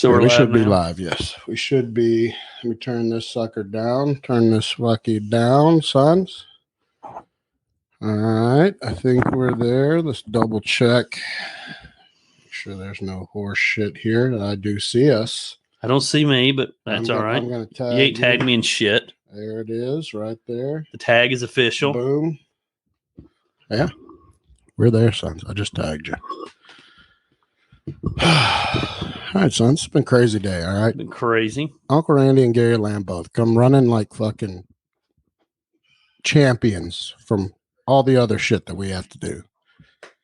So we should now. be live. Yes, we should be. Let me turn this sucker down. Turn this sucky down, sons. All right. I think we're there. Let's double check. Make sure there's no horse shit here that I do see us. I don't see me, but that's all right. I'm going to tag you ain't tagged me in shit. There it is, right there. The tag is official. Boom. Yeah. We're there, sons. I just tagged you. All right, son. It's been a crazy day, all right? Been crazy. Uncle Randy and Gary Lamb both come running like fucking champions from all the other shit that we have to do.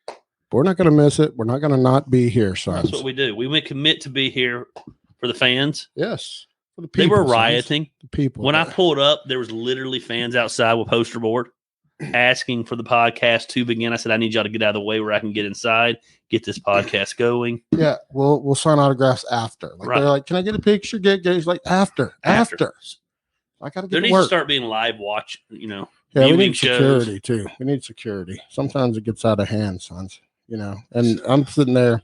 But we're not going to miss it. We're not going to not be here, sons. That's what we do. We commit to be here for the fans. Yes. For the people, they were rioting. The people. When I pulled up, there was literally fans outside with poster board asking for the podcast to begin. I said, I need y'all to get out of the way where I can get inside, get this podcast going. Yeah, we'll sign autographs after. Like, right. They're like, can I get a picture? Gary's like, after. I got to get there needs to start being live watch, Yeah, we need security too. We need security. Sometimes it gets out of hand, sons, And I'm sitting there,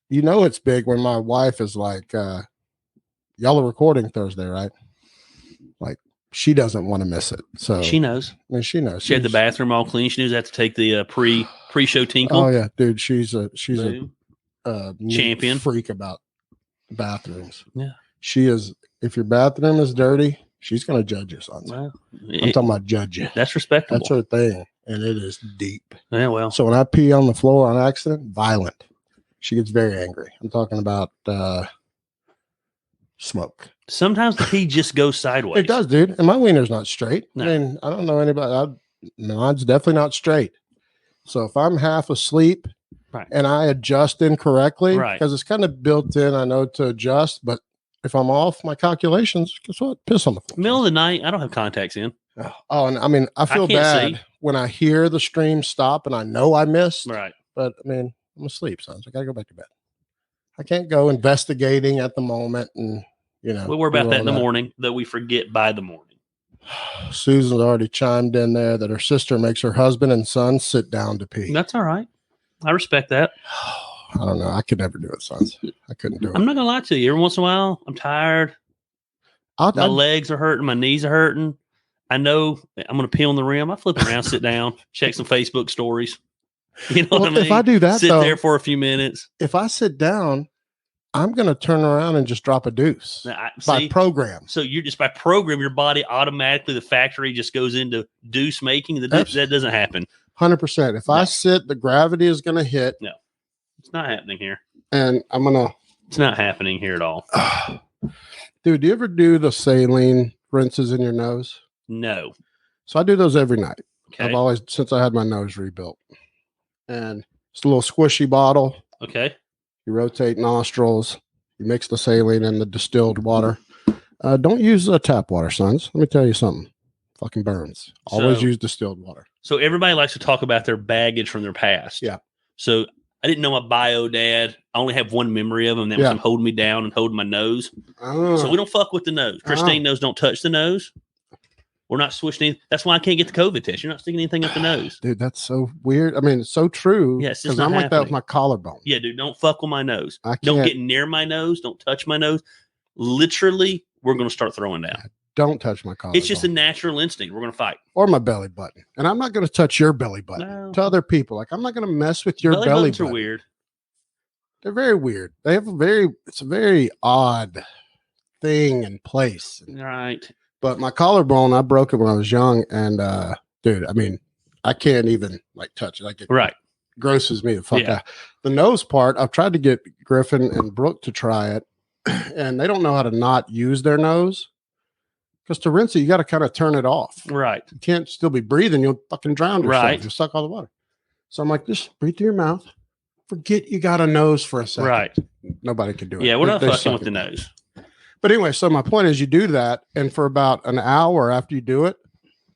it's big when my wife is like, y'all are recording Thursday, right? Like, she doesn't want to miss it. So she knows. I mean, she knows. She had the bathroom all clean. She knows I have to take the pre-show tinkle. Oh yeah, dude. She's a champion freak about bathrooms. Yeah. She is. If your bathroom is dirty, she's gonna judge you, son. Well, I'm talking about judge you. That's respectable. That's her thing, and it is deep. Yeah, well. So when I pee on the floor on accident, violent. She gets very angry. I'm talking about smoke. Sometimes the pee just goes sideways. It does, dude. And my wiener's not straight. No. I mean, I don't know anybody. Mine's definitely not straight. So if I'm half asleep and I adjust incorrectly, because it's kind of built in, I know to adjust, but if I'm off my calculations, guess what? Piss on the floor. Middle of the night, I don't have contacts in. Oh, and I mean, I feel bad when I hear the stream stop and I know I missed. Right. But I mean, I'm asleep, son. So I got to go back to bed. I can't go investigating at the moment and, we'll worry about that in the morning, though we forget by the morning. Susan's already chimed in there that her sister makes her husband and son sit down to pee. That's all right. I respect that. I don't know. I could never do it, sons. I couldn't do it. I'm not going to lie to you. Every once in a while, I'm tired. My legs are hurting. My knees are hurting. I know I'm going to pee on the rim. I flip around, sit down, check some Facebook stories. You know what I mean? If I do that, sit there for a few minutes. If I sit down, I'm going to turn around and just drop a deuce by program. So you're just by program, your body automatically, the factory just goes into deuce making. That doesn't happen. 100%. If I sit, the gravity is going to hit. No, it's not happening here. And I'm going to. It's not happening here at all. Dude, do you ever do the saline rinses in your nose? No. So I do those every night. Okay. I've always, since I had my nose rebuilt. And it's a little squishy bottle. Okay. You rotate nostrils. You mix the saline and the distilled water. Don't use tap water, sons. Let me tell you something. Fucking burns. Always use distilled water. So everybody likes to talk about their baggage from their past. Yeah. So I didn't know my bio dad. I only have one memory of him. That was him holding me down and holding my nose. So we don't fuck with the nose. Christine knows don't touch the nose. We're not swishing anything. That's why I can't get the COVID test. You're not sticking anything up the nose. Dude, that's so weird. I mean, it's so true. Yes, because I'm like that with my collarbone. Yeah, dude, don't fuck with my nose. Don't get near my nose. Don't touch my nose. Literally, we're going to start throwing down. Don't touch my collarbone. It's just a natural instinct. We're going to fight. Or my belly button. And I'm not going to touch your belly button to other people. Like, I'm not going to mess with your belly button. Are weird. They're very weird. They have it's a very odd thing and place. Right. But my collarbone, I broke it when I was young, and dude, I mean, I can't even touch it. Like it grosses me the fuck out. The nose part, I've tried to get Griffin and Brooke to try it, and they don't know how to not use their nose. Because to rinse it, you got to kind of turn it off. Right. You can't still be breathing. You'll fucking drown yourself. Right. You'll suck all the water. So I'm like, just breathe through your mouth. Forget you got a nose for a second. Right. Nobody can do it. Yeah, we're not fucking with the nose. But anyway, so my point is you do that, and for about an hour after you do it,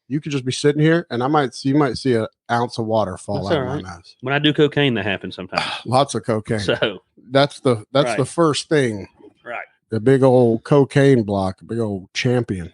you could just be sitting here, and you might see an ounce of water fall out of my nose. When I do cocaine, that happens sometimes. Lots of cocaine. So that's the first thing. Right. The big old cocaine block, big old champion.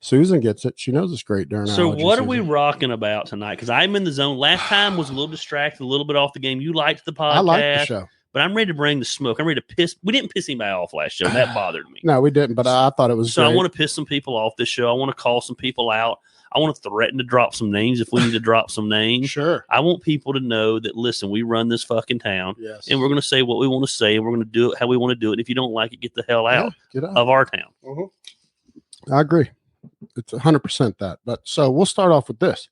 Susan gets it. She knows it's great during So what are we rocking about tonight? Because I'm in the zone. Last time was a little distracted, a little bit off the game. You liked the podcast. I liked the show. but I'm ready to bring the smoke. I'm ready to piss. We didn't piss anybody off last show, and that bothered me. No, we didn't, but I thought it was so great. I want to piss some people off this show. I want to call some people out. I want to threaten to drop some names if we need to drop some names. Sure. I want people to know that, listen, we run this fucking town, and we're going to say what we want to say, and we're going to do it how we want to do it. And if you don't like it, get the hell out, of our town. I agree. It's 100% that. But so we'll start off with this.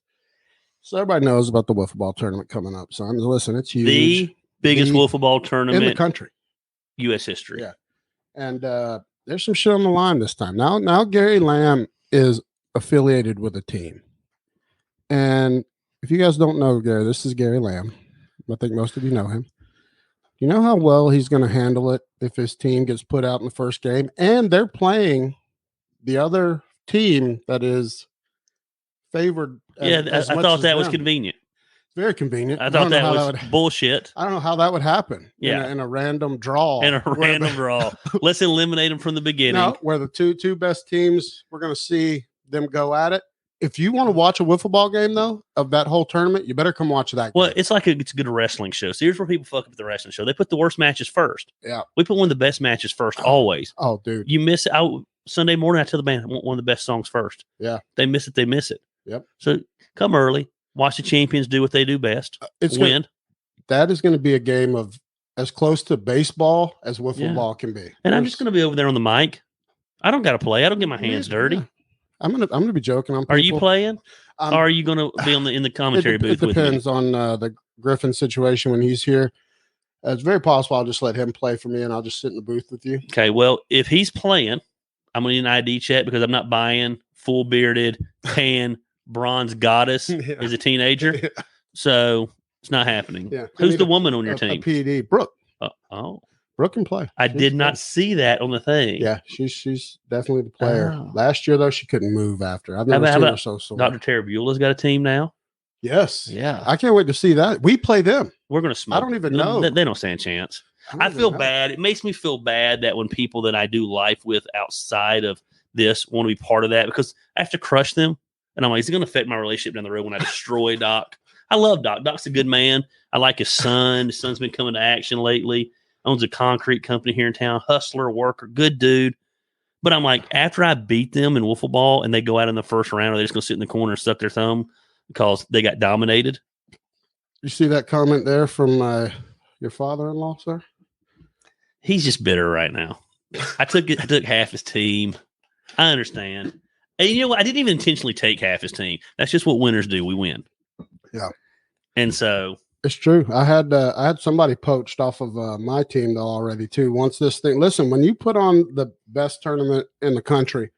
So everybody knows about the Wiffle Ball tournament coming up, son. Listen, it's huge. The biggest Wiffle Ball tournament in the country. U.S. history. Yeah. And there's some shit on the line this time. Now Gary Lamb is affiliated with a team. And if you guys don't know Gary, this is Gary Lamb. I think most of you know him. You know how well he's going to handle it if his team gets put out in the first game and they're playing the other team that is favored. I thought that was convenient. Very convenient. I thought that was bullshit. I don't know how that would happen. Yeah. In a random draw. Let's eliminate them from the beginning. No, where the two best teams, we're going to see them go at it. If you want to watch a Wiffle Ball game, though, of that whole tournament, you better come watch that game. Well, it's like it's a good wrestling show. So here's where people fuck up the wrestling show. They put the worst matches first. Yeah. We put one of the best matches first, always. Oh, dude. You miss it. Sunday morning, I tell the band, I want one of the best songs first. Yeah. They miss it. They miss it. Yep. So come early. Watch the champions do what they do best. Win. That is going to be a game of as close to baseball as Wiffle Ball can be. And I'm just going to be over there on the mic. I don't got to play. I don't get my hands dirty. Yeah. I'm gonna be joking on people. Are you playing? Or are you going to be in the commentary booth? It depends on the Griffin situation when he's here. It's very possible I'll just let him play for me, and I'll just sit in the booth with you. Okay. Well, if he's playing, I'm going to need an ID check because I'm not buying full bearded, tan, bronze goddess as a teenager. Yeah. So it's not happening. Yeah. Who's the woman on your team? PD Brooke. Brooke can play. I did not see that on the thing. Yeah, she's definitely the player. Oh. Last year though, she couldn't move after. I've never seen her so sore. Dr. Terabula's got a team now. Yes. Yeah. I can't wait to see that. We play them. We're gonna smoke. I don't even know. They don't stand a chance. I feel bad. It makes me feel bad that when people that I do life with outside of this want to be part of that, because I have to crush them. And I'm like, is it going to affect my relationship down the road when I destroy Doc? I love Doc. Doc's a good man. I like his son. His son's been coming to action lately. Owns a concrete company here in town. Hustler, worker, good dude. But I'm like, after I beat them in Wiffle Ball and they go out in the first round, are they just going to sit in the corner and suck their thumb because they got dominated? You see that comment there from your father-in-law, sir? He's just bitter right now. I took half his team. I understand. And you know what? I didn't even intentionally take half his team. That's just what winners do. We win. Yeah. And so it's true. I had somebody poached off of my team though already too. Once this thing, listen, when you put on the best tournament in the country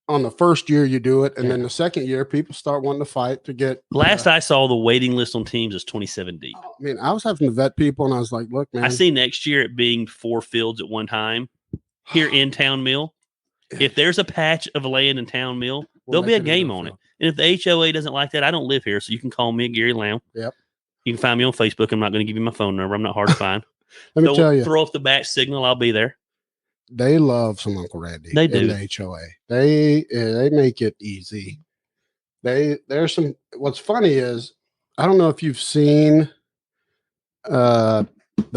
on the first year you do it, and then the second year people start wanting to fight to get. Last I saw, the waiting list on teams is 27 deep. I mean, I was having to vet people, and I was like, "Look, man, I see next year it being 4 fields at one time here in Town Mill. If there's a patch of land in Town Mill, there'll be a game on it. And if the HOA doesn't like that, I don't live here, so you can call me at Gary Lamb. Yep. You can find me on Facebook. I'm not going to give you my phone number. I'm not hard to find. Let me tell you. Throw off the bat signal. I'll be there. They love some Uncle Randy. They do. In the HOA. They make it easy. There's some. What's funny is I don't know if you've seen the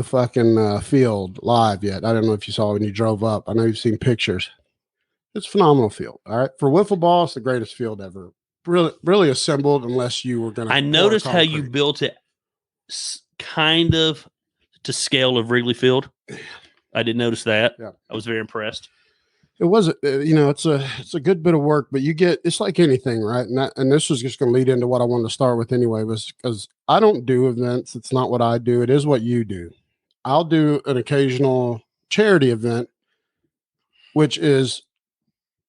fucking field live yet. I don't know if you saw it when you drove up. I know you've seen pictures. It's a phenomenal field. All right. For Wiffle Ball, it's the greatest field ever. Really assembled, unless you were going to. I noticed how you built it kind of to scale of Wrigley Field. I did notice that. Yeah. I was very impressed. It was, it's a good bit of work, but it's like anything, right? And this was just going to lead into what I wanted to start with anyway, was because I don't do events. It's not what I do. It is what you do. I'll do an occasional charity event, which is,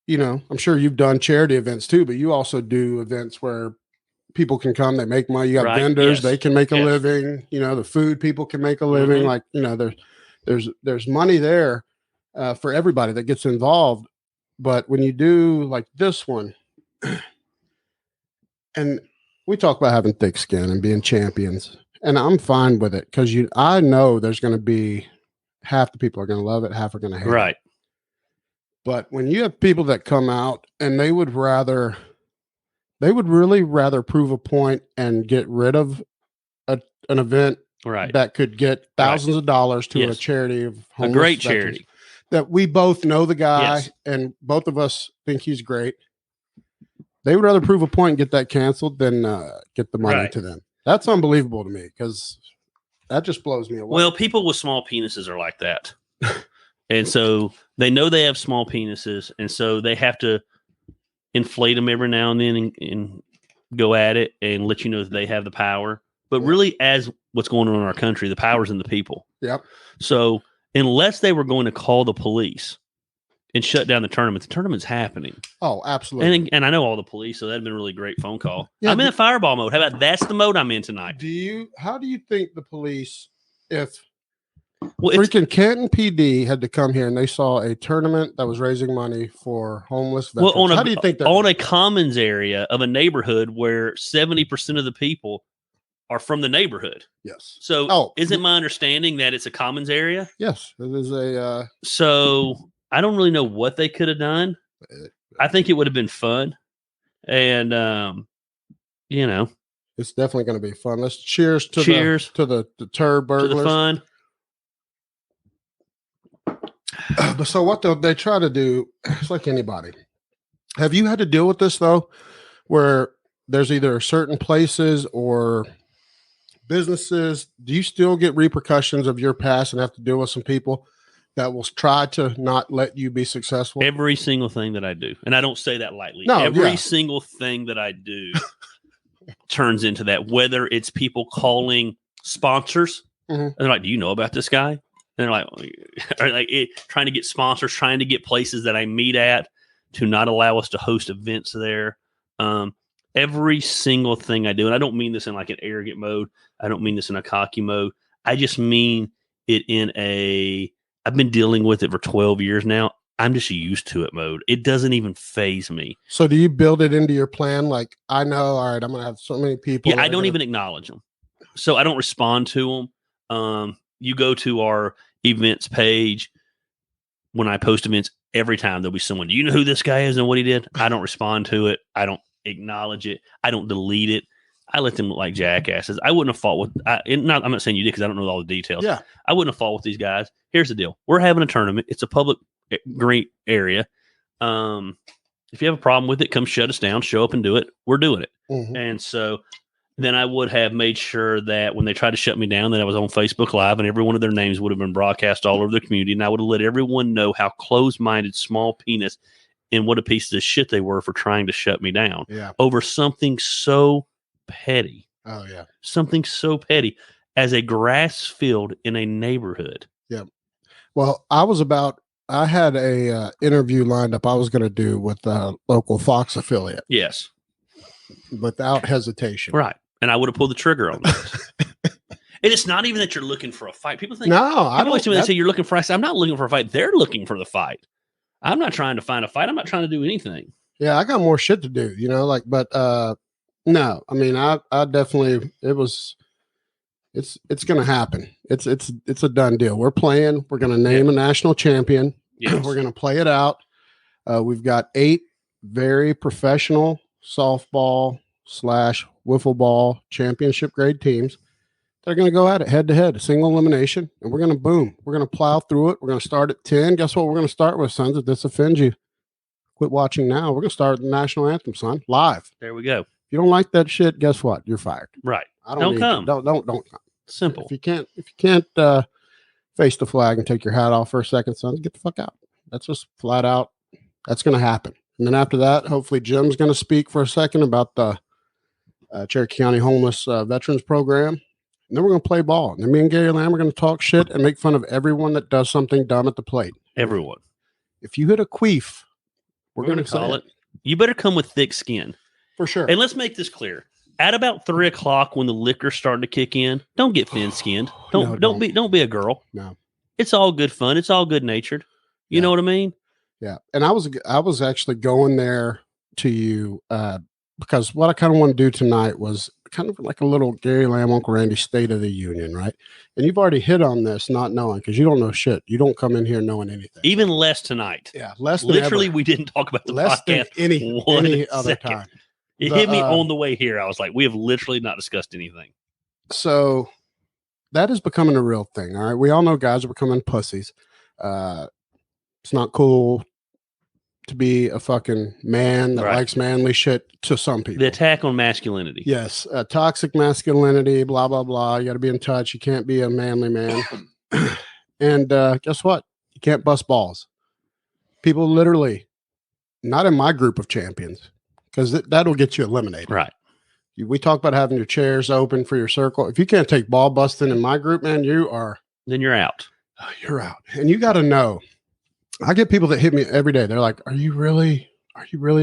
I'm sure you've done charity events too, but you also do events where people can come, they make money. You got vendors, they can make a living. The food people can make a living. Mm-hmm. There's money there for everybody that gets involved. But when you do like this one, and we talk about having thick skin and being champions, and I'm fine with it because I know there's going to be half the people are going to love it, half are going to hate it. But when you have people that come out and they would really rather prove a point and get rid of an event that could get thousands of dollars to a charity of a great charity that we both know the guy and both of us think he's great. They would rather prove a point and get that canceled than get the money to them. That's unbelievable to me because that just blows me away. Well, people with small penises are like that. And so they know they have small penises, and so they have to inflate them every now and then and go at it and let you know that they have the power. But really, as what's going on in our country, the power's in the people. Yep. So unless they were going to call the police and shut down the tournament's happening. Oh, absolutely. And I know all the police, so that'd been a really great phone call. Yeah, I'm in a fireball mode. How about that's the mode I'm in tonight? How do you think the police, if freaking Canton PD had to come here and they saw a tournament that was raising money for homeless veterans, how do you think that on a commons area of a neighborhood where 70% of the people are from the neighborhood? Yes. So is it my understanding that it's a commons area? Yes. It is a so I don't really know what they could have done. I think it would have been fun. And it's definitely going to be fun. Let's cheers to the turd burglars. To the fun. So what they try to do, it's like anybody. Have you had to deal with this though, where there's either certain places or businesses? Do you still get repercussions of your past and have to deal with some people that will try to not let you be successful? Every single thing that I do, and I don't say that lightly. No, every single thing that I do turns into that. Whether it's people calling sponsors, and they're like, "Do you know about this guy?" And they're like, trying to get sponsors, trying to get places that I meet at to not allow us to host events there. Every single thing I do, and I don't mean this in like an arrogant mode. I don't mean this in a cocky mode. I just mean it in I've been dealing with it for 12 years now. I'm just used to it mode. It doesn't even faze me. So do you build it into your plan? Like, I know, all right, I'm going to have so many people. Yeah, I don't even acknowledge them. So I don't respond to them. You go to our events page. When I post events, every time there'll be someone, do you know who this guy is and what he did? I don't respond to it. I don't acknowledge it. I don't delete it. I let them look like jackasses. I wouldn't have fought with. I'm not saying you did because I don't know all the details. Yeah, I wouldn't have fought with these guys. Here's the deal: we're having a tournament. It's a public green area. If you have a problem with it, come shut us down. Show up and do it. We're doing it. And so then I would have made sure that when they tried to shut me down, that I was on Facebook Live, and every one of their names would have been broadcast all over the community, and I would have let everyone know how closed-minded, small penis, and what a piece of shit they were for trying to shut me down over something so petty. Oh yeah, something so petty as a grass field in a neighborhood. Yeah. Well, I had a interview lined up I was going to do with a local Fox affiliate. Yes. Without hesitation. Right. And I would have pulled the trigger on that. And it's not even that you're looking for a fight. People think, I don't. They say you're looking for. I say, I'm not looking for a fight. They're looking for the fight. I'm not trying to find a fight. I'm not trying to do anything. Yeah, I got more shit to do, but no, I mean, I definitely, it's going to happen. It's a done deal. We're playing. We're going to name a national champion. Yes. We're going to play it out. We've got 8 very professional softball / wiffle ball championship grade teams. They're going to go at it head to head, a single elimination, and we're going to boom. We're going to plow through it. We're going to start at 10. Guess what we're going to start with, sons? If this offends you, quit watching now. We're going to start with the national anthem, son, live. There we go. If you don't like that shit, guess what? You're fired. Right. Don't come. Don't come. Simple. If you can't face the flag and take your hat off for a second, sons, get the fuck out. That's just flat out. That's going to happen. And then after that, hopefully Jim's going to speak for a second about the Cherokee County Homeless Veterans Program. And then we're going to play ball. And then me and Gary Lamb are going to talk shit and make fun of everyone that does something dumb at the plate. Everyone. If you hit a queef, we're going to call it. You better come with thick skin. For sure. And let's make this clear. At about 3 o'clock, when the liquor's starting to kick in, don't get thin-skinned. Don't be a girl. No. It's all good fun. It's all good-natured. You know what I mean? Yeah. And I was actually going there to you because what I kind of want to do tonight was kind of like a little Gary Lamb, Uncle Randy State of the Union, right? And you've already hit on this, not knowing, because you don't know shit. You don't come in here knowing anything. Even less tonight. Yeah, less than literally, ever. We didn't talk about the less podcast than any other time. It hit me on the way here. I was like, we have literally not discussed anything. So that is becoming a real thing. All right. We all know guys are becoming pussies. It's not cool to be a fucking man that likes manly shit to some people. The attack on masculinity. Yes. Toxic masculinity, blah, blah, blah. You got to be in touch. You can't be a manly man. And guess what? You can't bust balls. People literally, not in my group of champions, because that'll get you eliminated. Right. We talk about having your chairs open for your circle. If you can't take ball busting in my group, man, then you're out. You're out. And you got to know. I get people that hit me every day. They're like, are you really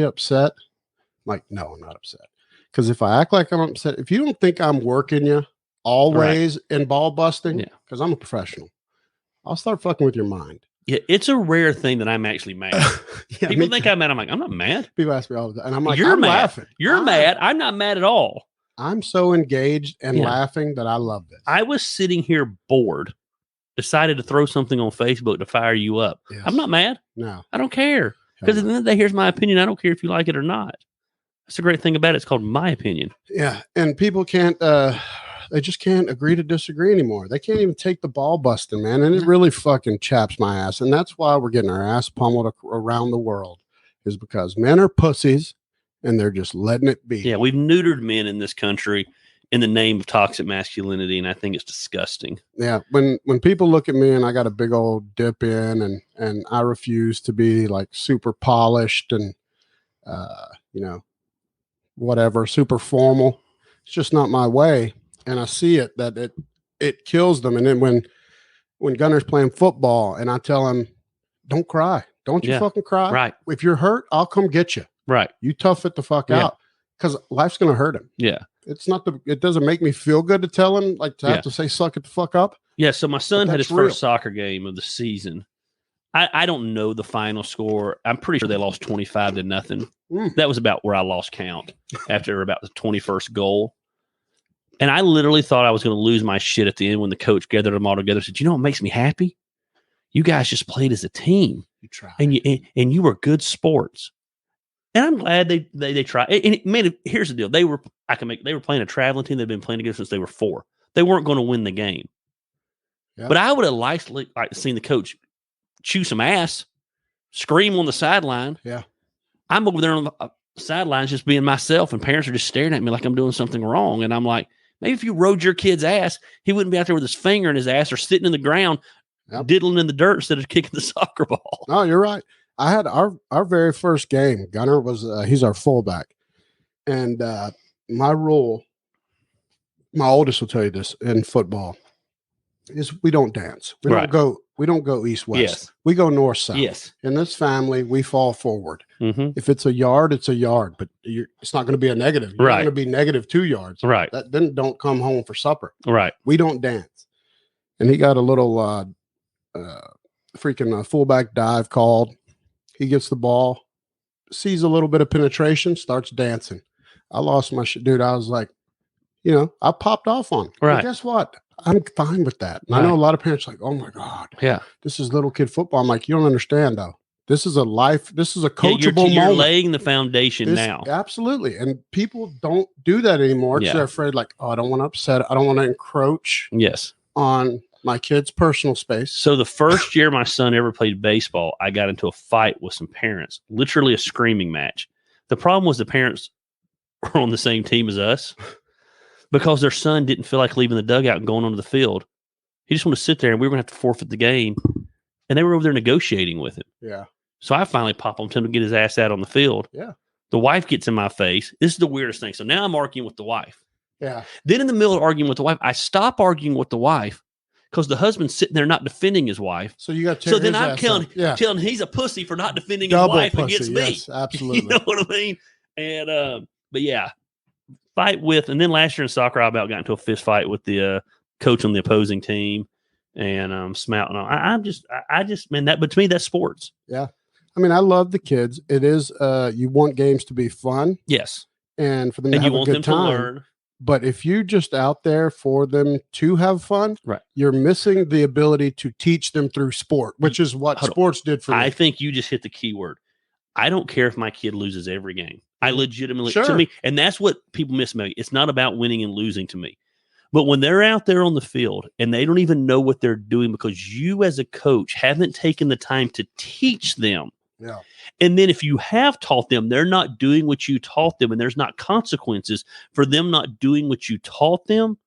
upset? I'm like, no, I'm not upset. Because if I act like I'm upset, if you don't think I'm working you always in ball busting, because I'm a professional, I'll start fucking with your mind. Yeah, it's a rare thing that I'm actually mad. People think I'm mad. I'm like, I'm not mad. People ask me all the time. And I'm like, you're I'm mad. Laughing. You're mad. I'm not mad at all. I'm so engaged and laughing that I love this. I was sitting here bored, decided to throw something on Facebook to fire you up. Yes. I'm not mad. No. I don't care. Because at the end of the day, here's my opinion. I don't care if you like it or not. That's the great thing about it. It's called my opinion. Yeah. And people can't, they just can't agree to disagree anymore. They can't even take the ball busting, man. And it really fucking chaps my ass. And that's why we're getting our ass pummeled around the world, is because men are pussies and they're just letting it be. Yeah. We've neutered men in this country in the name of toxic masculinity. And I think it's disgusting. Yeah. When people look at me and I got a big old dip in and I refuse to be like super polished and, whatever, super formal. It's just not my way. And I see it, that it kills them. And then when Gunner's playing football and I tell him, don't cry. Don't you fucking cry. Right. If you're hurt, I'll come get you. Right. You tough it the fuck out. Because life's going to hurt him. Yeah. It doesn't make me feel good to tell him, like to have to say, suck it the fuck up. Yeah. So my son had his first soccer game of the season. I don't know the final score. I'm pretty sure they lost 25-0. That was about where I lost count after about the 21st goal. And I literally thought I was going to lose my shit at the end when the coach gathered them all together and said, you know what makes me happy? You guys just played as a team. You tried. And you were good sports. And I'm glad they tried. And here's the deal. They were playing a traveling team they've been playing against since they were 4. They weren't going to win the game. Yep. But I would have liked seen the coach chew some ass, scream on the sideline. Yeah. I'm over there on the sidelines just being myself, and parents are just staring at me like I'm doing something wrong. And I'm like, maybe if you rode your kid's ass, he wouldn't be out there with his finger in his ass or sitting in the ground, diddling in the dirt instead of kicking the soccer ball. No, you're right. I had our very first game. Gunner was he's our fullback, and my rule, my oldest will tell you this in football, is we don't dance. We don't go east west. Yes. We go north south. Yes. In this family, we fall forward. Mm-hmm. If it's a yard, it's a yard, but it's not going to be a negative. You're going to be negative 2 yards. Right. Then don't come home for supper. Right. We don't dance. And he got a little freaking fullback dive called. He gets the ball, sees a little bit of penetration, starts dancing. I lost my shit, dude. I was like, I popped off on him. Right. And guess what? I'm fine with that. And I know a lot of parents are like, oh my God. Yeah. This is little kid football. I'm like, you don't understand though. This is a coachable moment. You're laying the foundation now. Absolutely. And people don't do that anymore because they're afraid like, oh, I don't want to upset. I don't want to encroach on my kid's personal space. So the first year my son ever played baseball, I got into a fight with some parents, literally a screaming match. The problem was the parents were on the same team as us because their son didn't feel like leaving the dugout and going onto the field. He just wanted to sit there and we were going to have to forfeit the game. And they were over there negotiating with him. Yeah. So I finally pop him, tell him to get his ass out on the field. Yeah. The wife gets in my face. This is the weirdest thing. So now I'm arguing with the wife. Yeah. Then in the middle of arguing with the wife, I stop arguing with the wife because the husband's sitting there not defending his wife. So you got to. So then I'm telling he's a pussy for not defending his wife against me. Yes, absolutely. You know what I mean? And but yeah, fight with. And then last year in soccer, I about got into a fist fight with the coach on the opposing team, and smouting on. I just man, but to me that's sports. Yeah. I mean, I love the kids. It is, you want games to be fun. Yes. And for them to have a good time. To learn. But if you just out there for them to have fun, right, you're missing the ability to teach them through sport, which is what sports did for me. I think you just hit the key word. I don't care if my kid loses every game. I legitimately, to me, and that's what people miss. It's not about winning and losing to me. But when they're out there on the field and they don't even know what they're doing because you as a coach haven't taken the time to teach them. Yeah. And then if you have taught them, they're not doing what you taught them and there's not consequences for them not doing what you taught them,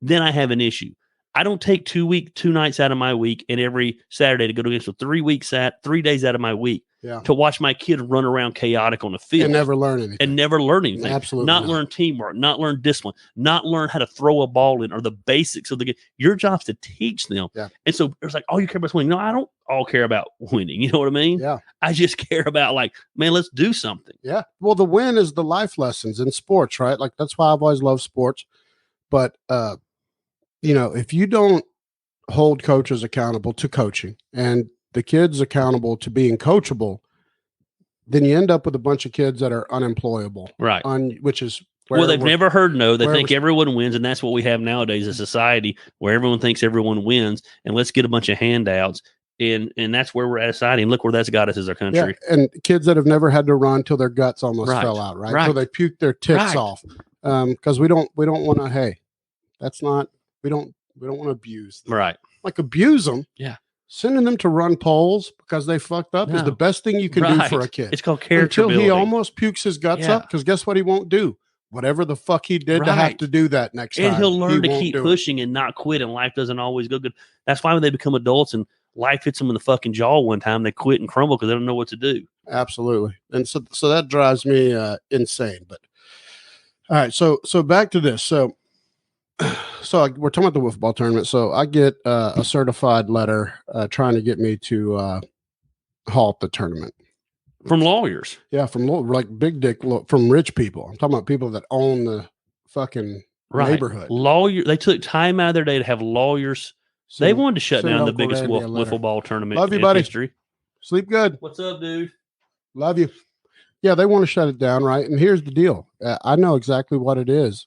then I have an issue. I don't take 2 nights out of my week and every Saturday to go to games. So 3 days out of my week to watch my kid run around chaotic on the field. And never learn anything. Absolutely not learn teamwork, not learn discipline, not learn how to throw a ball in or the basics of the game. Your job's to teach them. Yeah. And so it's like, oh, you care about winning. No, I don't all care about winning. You know what I mean? Yeah. I just care about like, man, let's do something. Yeah. Well, the win is the life lessons in sports, right? Like that's why I've always loved sports. But, if you don't hold coaches accountable to coaching and the kids accountable to being coachable, then you end up with a bunch of kids that are unemployable. Right. Which is they've never heard no. They think everyone wins. And that's what we have nowadays, a society where everyone thinks everyone wins. And let's get a bunch of handouts. And that's where we're at a society. And look where that's got us as our country. Yeah. And kids that have never had to run till their guts almost fell out, right? So they puke their tits off. Because we don't want to, hey, that's not, we don't want to abuse them. Right. Like abuse them. Yeah. Sending them to run polls because they fucked up is the best thing you can do for a kid. It's called character building. Until he almost pukes his guts up, because guess what he won't do? Whatever the fuck he did to have to do that next time. And he'll learn to keep pushing and not quit, and life doesn't always go good. That's why when they become adults and life hits them in the fucking jaw one time, they quit and crumble because they don't know what to do. Absolutely. And so that drives me insane. But all right, so back to this. So we're talking about the Wiffle Ball tournament. So I get a certified letter trying to get me to halt the tournament. From lawyers. Yeah, from like big dick, from rich people. I'm talking about people that own the fucking neighborhood. They took time out of their day to have lawyers. They wanted to shut down the biggest Wiffle Ball tournament in history. Sleep good. What's up, dude? Love you. Yeah, they want to shut it down, right? And here's the deal. I know exactly what it is.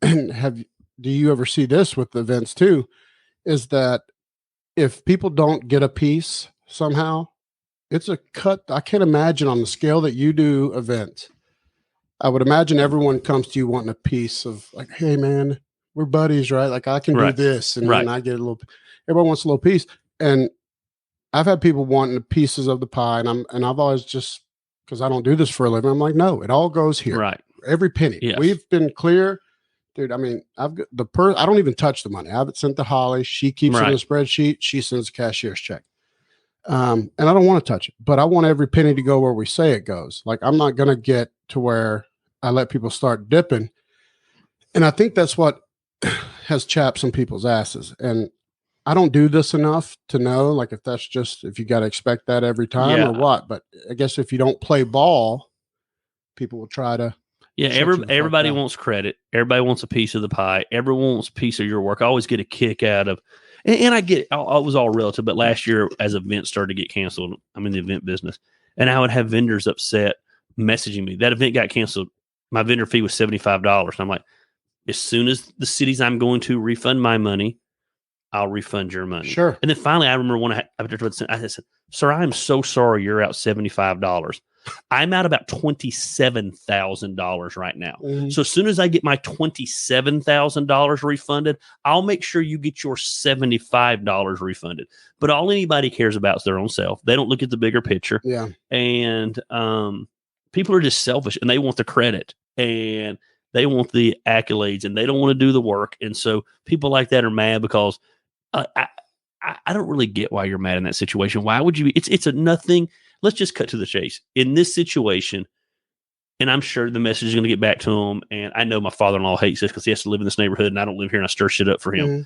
And do you ever see this with the events too? Is that if people don't get a piece somehow, it's a cut. I can't imagine on the scale that you do events. I would imagine everyone comes to you wanting a piece of like, hey man, we're buddies, right? Like I can do this, and then I get a little. Everyone wants a little piece, and I've had people wanting pieces of the pie, and I've always just, because I don't do this for a living, I'm like, no, it all goes here, right? Every penny. Yes. We've been clear, dude. I mean, I've got I don't even touch the money. I have it sent to Holly. She keeps it in a spreadsheet. She sends a cashier's check. And I don't want to touch it, but I want every penny to go where we say it goes. Like I'm not going to get to where I let people start dipping. And I think that's what has chapped some people's asses. And I don't do this enough to know, like, if you got to expect that every time or what. But I guess if you don't play ball, people will try to. Yeah, everybody wants credit. Everybody wants a piece of the pie. Everyone wants a piece of your work. I always get a kick out of, and I get it. I was all relative, but last year as events started to get canceled, I'm in the event business, and I would have vendors upset messaging me. That event got canceled. My vendor fee was $75. And I'm like, as soon as the cities I'm going to refund my money, I'll refund your money. Sure. And then finally, I remember when I said, sir, I'm so sorry you're out $75. I'm out about $27,000 right now. Mm-hmm. So as soon as I get my $27,000 refunded, I'll make sure you get your $75 refunded. But all anybody cares about is their own self. They don't look at the bigger picture. Yeah. And people are just selfish, and they want the credit, and they want the accolades, and they don't want to do the work. And so people like that are mad because I don't really get why you're mad in that situation. Why would you be? It's a nothing. Let's just cut to the chase. In this situation, and I'm sure the message is going to get back to him, and I know my father-in-law hates this because he has to live in this neighborhood, and I don't live here, and I stir shit up for him. Mm-hmm.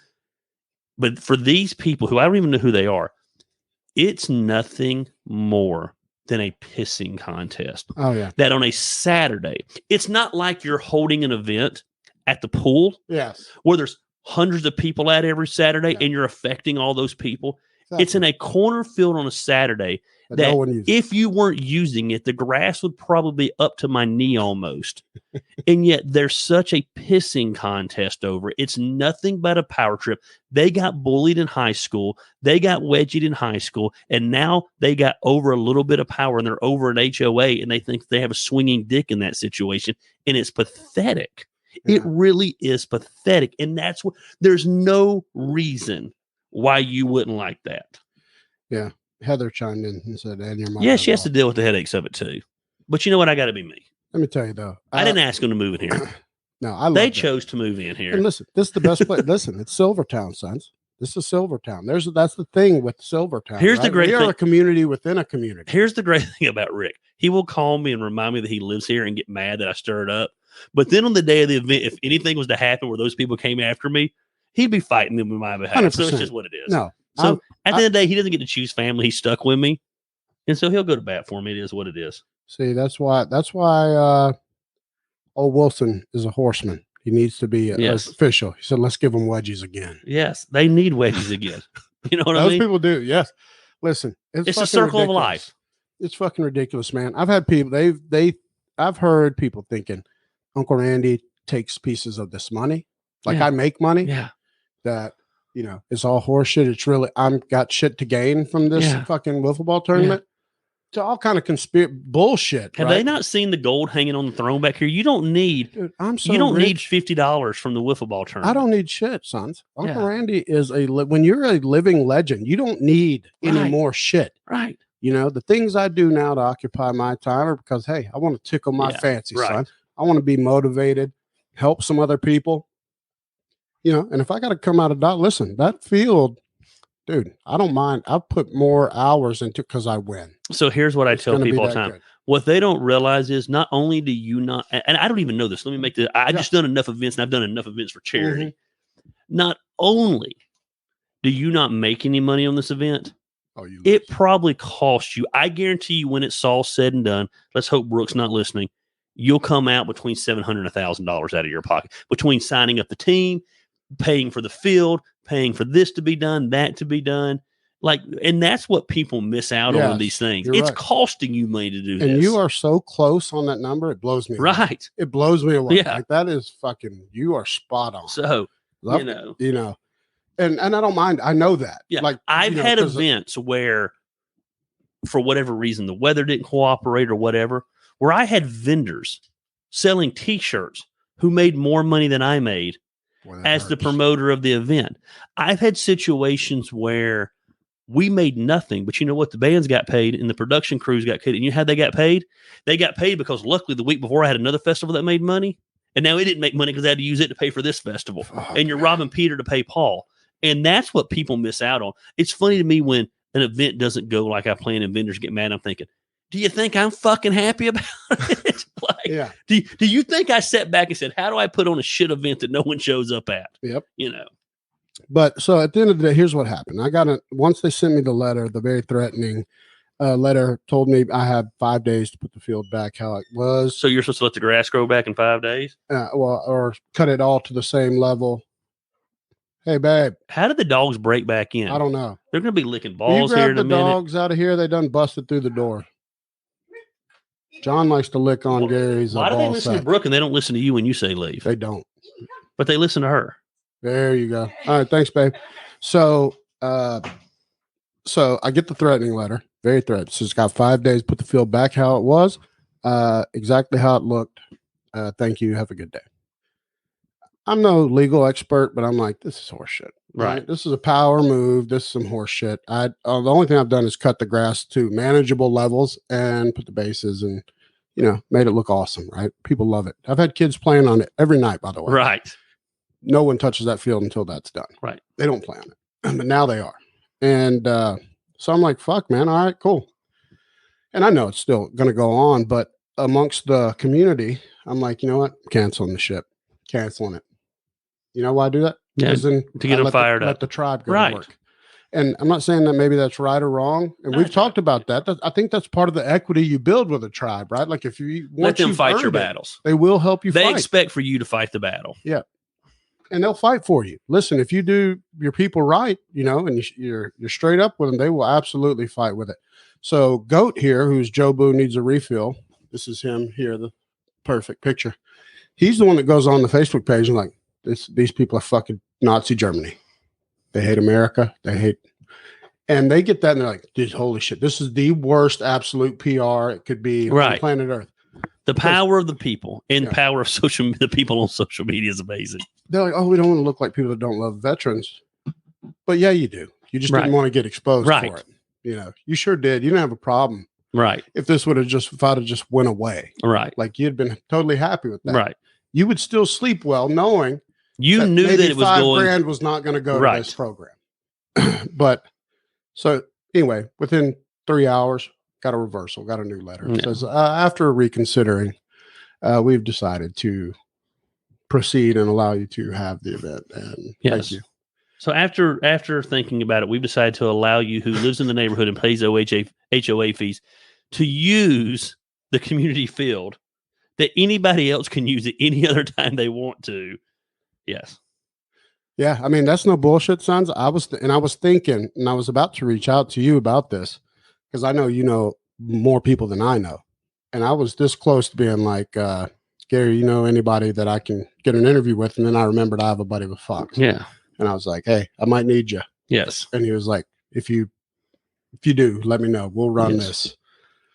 But for these people who I don't even know who they are, it's nothing more than a pissing contest. Oh, yeah. That on a Saturday, it's not like you're holding an event at the pool. Yes. Where there's hundreds of people at every Saturday, and you're affecting all those people. Exactly. It's in a corner field on a Saturday that no if you weren't using it, the grass would probably be up to my knee almost. And yet there's such a pissing contest over it. It's nothing but a power trip. They got bullied in high school. They got wedgied in high school. And now they got over a little bit of power, and they're over an HOA, and they think they have a swinging dick in that situation. And it's pathetic. It really is pathetic. And that's what, there's no reason why you wouldn't like that. Yeah. Heather chimed in and said, and your mom. Yeah, she has to deal with the headaches of it too. But you know what? I got to be me. Let me tell you though. I didn't ask them to move in here. No, they chose to move in here. And listen, this is the best place. Listen, it's Silvertown, sons. This is Silvertown. That's the thing with Silvertown. Here's the great thing. We are a community within a community. Here's the great thing about Rick. He will call me and remind me that he lives here and get mad that I stirred up. But then on the day of the event, if anything was to happen where those people came after me, he'd be fighting them in my behalf. 100%. So it's just what it is. No. So at the end of the day, he doesn't get to choose family. He's stuck with me. And so he'll go to bat for me. It is what it is. See, that's why old Wilson is a horseman. He needs to be official. He said, let's give them wedgies again. Yes, they need wedgies again. You know what I mean? Those people do. Yes. Listen, it's a circle of life. It's fucking ridiculous, man. I've had people, I've heard people thinking Uncle Randy takes pieces of this money. Like I make money. Yeah. That, it's all horse shit. It's really, I'm got shit to gain from this fucking wiffle ball tournament. To all kind of bullshit. Have they not seen the gold hanging on the throne back here? You don't need. Dude, you don't need $50 from the wiffle ball tournament. I don't need shit, sons. Uncle Randy is when you're a living legend, you don't need any more shit. Right. The things I do now to occupy my time are because, hey, I want to tickle my fancy, son. I want to be motivated, help some other people. And if I got to come out of listen, that field. Dude, I don't mind. I've put more hours into because I win. So here's what I tell people all the time. Good. What they don't realize is not only do you not, and I don't even know this. Let me make this. I just done enough events and I've done enough events for charity. Mm-hmm. Not only do you not make any money on this event, it probably costs you. I guarantee you when it's all said and done, let's hope Brooke's not listening, you'll come out between $700 and $1,000 out of your pocket between signing up the team, paying for the field, paying for this to be done, that to be done. And that's what people miss out on these things. It's costing you money to do this. And you are so close on that number, it blows me away. Right. It blows me away. Yeah. Like that is fucking, you are spot on. So, and I don't mind. I know that. Yeah. I've had events where, for whatever reason, the weather didn't cooperate or whatever, where I had vendors selling t-shirts who made more money than I made as the promoter of the event. I've had situations where we made nothing, but you know what? The bands got paid and the production crews got paid. And you know how they got paid? They got paid because luckily the week before I had another festival that made money. And now it didn't make money because I had to use it to pay for this festival. And you're robbing Peter to pay Paul. And that's what people miss out on. It's funny to me when an event doesn't go like I planned and vendors get mad. I'm thinking, do you think I'm fucking happy about it? Do you think I sat back and said, how do I put on a shit event that no one shows up at? Yep. But so at the end of the day, here's what happened. Once they sent me the letter, the very threatening letter told me I have 5 days to put the field back how it was. So you're supposed to let the grass grow back in 5 days? Or cut it all to the same level. Hey, babe. How did the dogs break back in? I don't know. They're going to be licking balls here in a minute. The dogs out of here. They done busted through the door. John likes to lick on Gary's. Why do they listen to Brooke and they don't listen to you when you say leave? They don't. But they listen to her. There you go. All right. Thanks, babe. So I get the threatening letter. Very threatening. So it's got 5 days, put the field back how it was, exactly how it looked. Thank you. Have a good day. I'm no legal expert, but I'm like, this is horseshit. Right. This is a power move. This is some horseshit. The only thing I've done is cut the grass to manageable levels and put the bases and, made it look awesome. Right. People love it. I've had kids playing on it every night, by the way. Right. No one touches that field until that's done. Right. They don't play on it, but now they are. And so I'm like, fuck, man. All right, cool. And I know it's still going to go on, but amongst the community, I'm like, you know what? Canceling the ship. Canceling it. You know why I do that? Yeah, to get them fired up. Let the tribe go to work. And I'm not saying that maybe that's right or wrong. And we've talked about that. I think that's part of the equity you build with a tribe, right? Like if you let them fight your battles, they will help you fight. They expect for you to fight the battle. Yeah. And they'll fight for you. Listen, if you do your people right, and you're straight up with them, they will absolutely fight with it. So Goat here, who's Joe Boo needs a refill. This is him here, the perfect picture. He's the one that goes on the Facebook page and like, these people are fucking Nazi Germany. They hate America. And they get that and they're like, dude, holy shit, this is the worst absolute PR it could be on planet Earth. The power of the people and power of the people on social media is amazing. They're like, oh, we don't want to look like people that don't love veterans. But yeah, you do. You just didn't want to get exposed for it. You sure did. You didn't have a problem. Right. If this would have if I'd have just went away. Right. Like you'd been totally happy with that. Right. You would still sleep well knowing you knew that it was $5,000 was not going to go to this program. But so anyway, within 3 hours, got a reversal, got a new letter. It says, after reconsidering, we've decided to proceed and allow you to have the event. And thank you. So after thinking about it, we've decided to allow you who lives in the neighborhood and pays HOA fees to use the community field that anybody else can use at any other time they want to. Yes. Yeah. I mean, that's no bullshit, sons. I was thinking, and I was about to reach out to you about this because I know you know more people than I know. And I was this close to being like, Gary, you know anybody that I can get an interview with? And then I remembered I have a buddy with Fox. Yeah. And I was like, hey, I might need you. Yes. And he was like, if you do, let me know. We'll run this.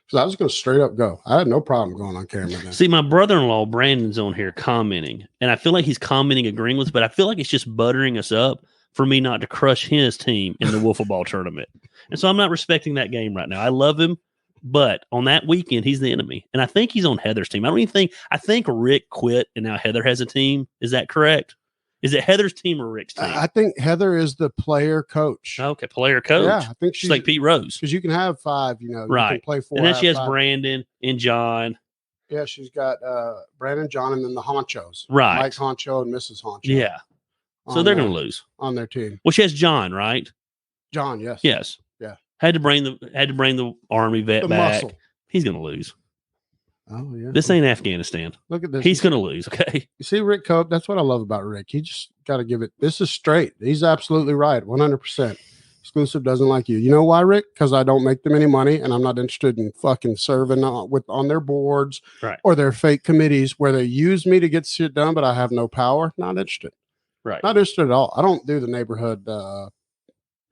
So I was going to straight up go. I had no problem going on camera then. See, my brother-in-law, Brandon's on here commenting, and I feel like he's commenting agreeing with us, but I feel like it's just buttering us up for me not to crush his team in the Wiffle Ball tournament. And so I'm not respecting that game right now. I love him, but on that weekend, he's the enemy. And I think he's on Heather's team. I think Rick quit, and now Heather has a team. Is that correct? Is it Heather's team or Rick's team? I think Heather is the player coach. Okay, player coach. Yeah, I think she's like Pete Rose. Because you can have 5, right. You can play 4. And then she has 5. Brandon and John. Yeah, she's got Brandon, John, and then the Honchos. Right. Mike Honcho and Mrs. Honcho. Yeah. So they're going to lose. On their team. Well, she has John, right? John, yes. Yes. Yeah. Had to bring the Army vet back. Muscle. He's going to lose. Oh, yeah. This ain't Afghanistan. Look at this. He's going to lose, okay? You see, Rick Cope, that's what I love about Rick. He just got to give it. This is straight. He's absolutely right. 100%. Exclusive doesn't like you. You know why, Rick? Because I don't make them any money, and I'm not interested in fucking serving on their boards or their fake committees where they use me to get shit done, but I have no power. Not interested. Right. Not interested at all. I don't do the neighborhood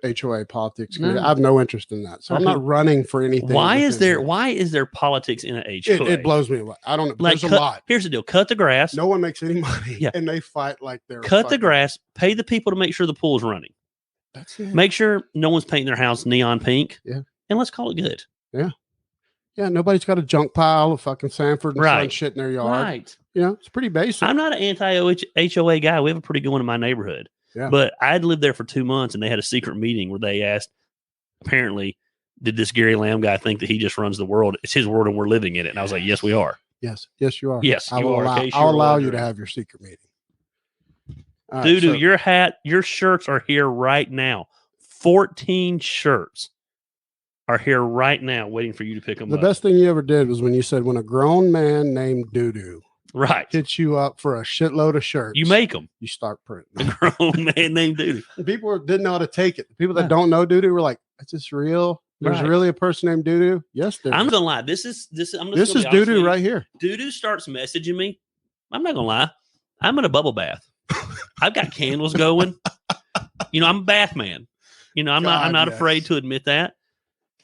HOA politics. No. I have no interest in that. So I'm not running for anything. Why is there politics in an HOA? It blows me away. I don't know. There's a lot. Here's the deal. Cut the grass. No one makes any money. And they fight like they're cut the grass, pay the people to make sure the pool's running. That's it. Make sure no one's painting their house neon pink. Yeah. And let's call it good. Yeah. Yeah. Nobody's got a junk pile of fucking Sanford and Son shit in their yard. Right. It's pretty basic. I'm not an anti-HOA guy. We have a pretty good one in my neighborhood. Yeah. But I'd lived there for 2 months, and they had a secret meeting where they asked, apparently, did this Gary Lamb guy think that he just runs the world? It's his world, and we're living in it. And I was like, yes, we are. Yes, you are. Yes, I'll allow you to have your secret meeting. Doo-doo, your hat, your shirts are here right now. 14 shirts are here right now waiting for you to pick them up. The best thing you ever did was when you said, when a grown man named Doo-doo hits you up for a shitload of shirts, you make them. You start printing. A grown man named Doo-doo. People didn't know how to take it. The people that don't know Doo-doo were like, is this real? There's really a person named Doo-doo? Yes, there is. I'm gonna lie. This is Doo-doo right here. Doo-doo starts messaging me. I'm not gonna lie. I'm in a bubble bath. I've got candles going. I'm a bath man. I'm not afraid to admit that.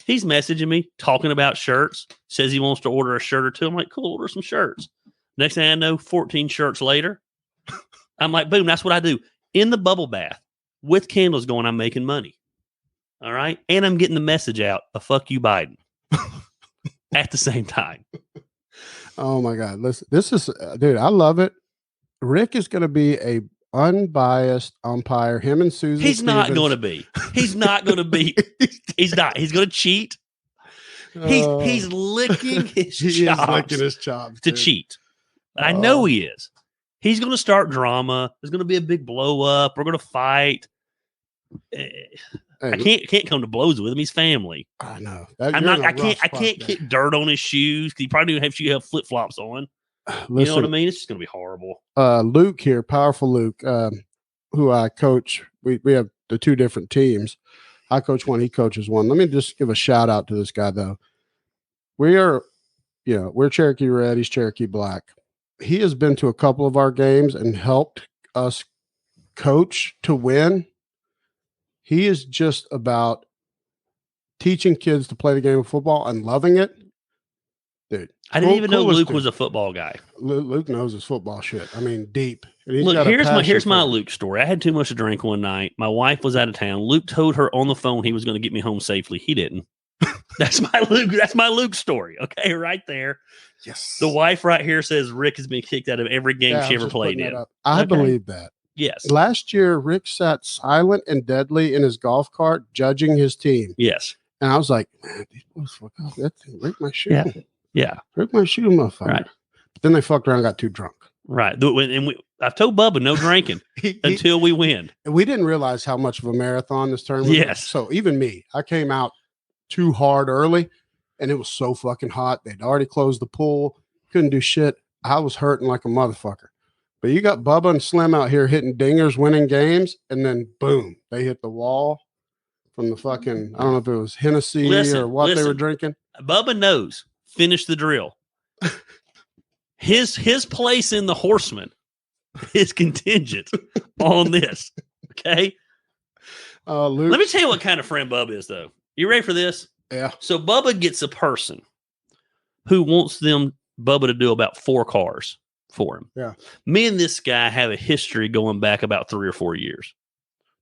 He's messaging me, talking about shirts, says he wants to order a shirt or two. I'm like, cool, order some shirts. Next thing I know, 14 shirts later, I'm like, boom, that's what I do. In the bubble bath with candles going, I'm making money. All right. And I'm getting the message out of fuck you, Biden at the same time. Oh my God. Listen, this is, dude, I love it. Rick is going to be a unbiased umpire. Him and Susan. He's not going to be. He's not going to be. He's not. He's going to cheat. He's licking his chops. He is licking his chops to cheat. I know he is. He's going to start drama. There's going to be a big blow up. We're going to fight. I can't come to blows with him. He's family. I know. I can't kick dirt on his shoes because he probably don't have flip flops on. Listen, you know what I mean? It's just going to be horrible. Luke here, powerful Luke, who I coach. We have the 2 different teams. I coach one, he coaches one. Let me just give a shout out to this guy though. We're Cherokee Red, he's Cherokee Black. He has been to a couple of our games and helped us coach to win. He is just about teaching kids to play the game of football and loving it. dude. I didn't even know Luke was a football guy. Luke knows his football shit. I mean, deep. Look, here's my Luke story. I had too much to drink one night. My wife was out of town. Luke told her on the phone he was going to get me home safely. He didn't. That's my Luke story. Okay, right there. Yes. The wife right here says Rick has been kicked out of every game she ever played in. I believe that. Yes. Last year, Rick sat silent and deadly in his golf cart judging his team. Yes. And I was like, man, these boys fuck off. That thing, Rick might shoot. Yeah. Rick might shoot, motherfucker. Right. But then they fucked around and got too drunk. Right. And I've told Bubba no drinking until we win. And we didn't realize how much of a marathon this tournament was. Yes. So even me, I came out too hard early and it was so fucking hot. They'd already closed the pool. Couldn't do shit. I was hurting like a motherfucker. But you got Bubba and Slim out here hitting dingers, winning games, and then boom, they hit the wall from the fucking, I don't know if it was Hennessy or what they were drinking. Bubba knows. Finish the drill. His place in the Horseman is contingent on this. Okay. Luke, let me tell you what kind of friend Bubba is, though. You ready for this? Yeah. So Bubba gets a person who wants Bubba to do about 4 cars for him. Yeah. Me and this guy have a history going back about 3 or 4 years.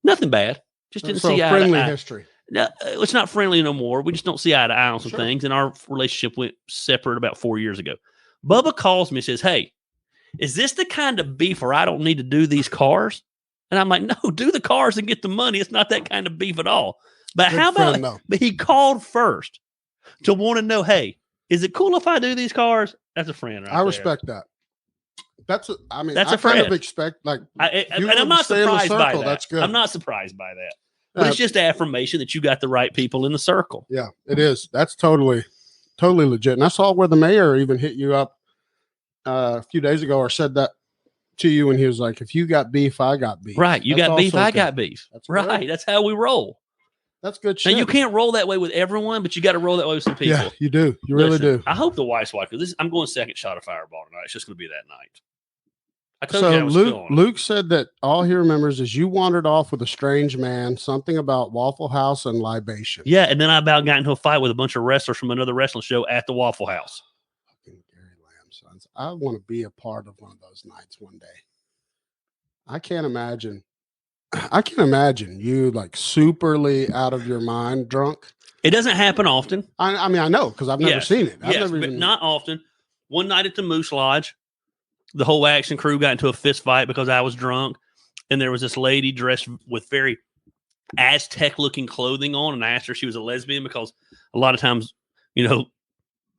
Nothing bad. Just didn't see eye to eye. Friendly history. No, it's not friendly no more. We just don't see eye to eye on some things, and our relationship went separate about 4 years ago. Bubba calls me and says, hey, is this the kind of beef where I don't need to do these cars? And I'm like, no, do the cars and get the money. It's not that kind of beef at all. But Good how about, but he called first to want to know, hey, is it cool if I do these cars? That's a friend, right? I respect that. That's a friend. Kind of expect, like, and I'm not surprised by that. That's good. I'm not surprised by that. But it's just affirmation that you got the right people in the circle. Yeah, it is. That's totally legit. And I saw where the mayor even hit you up a few days ago or said that to you, and he was like, if you got beef, I got beef. Right. You got beef, I got beef. That's right. Good. That's how we roll. That's good shit. Now, you can't roll that way with everyone, but you got to roll that way with some people. Yeah, you do. You really do. I hope the wife's wife, because I'm going second shot of Fireball tonight. It's just going to be that night. So Luke said that all he remembers is you wandered off with a strange man, something about Waffle House and libation. Yeah, and then I about got into a fight with a bunch of wrestlers from another wrestling show at the Waffle House. Fucking Gary Lamb, sons. I want to be a part of one of those nights one day. I can't imagine you like superly out of your mind drunk. It doesn't happen often. I mean, I know because I've never seen it. But not often. One night at the Moose Lodge, the whole action crew got into a fist fight because I was drunk, and there was this lady dressed with very Aztec-looking clothing on, and I asked her if she was a lesbian because a lot of times,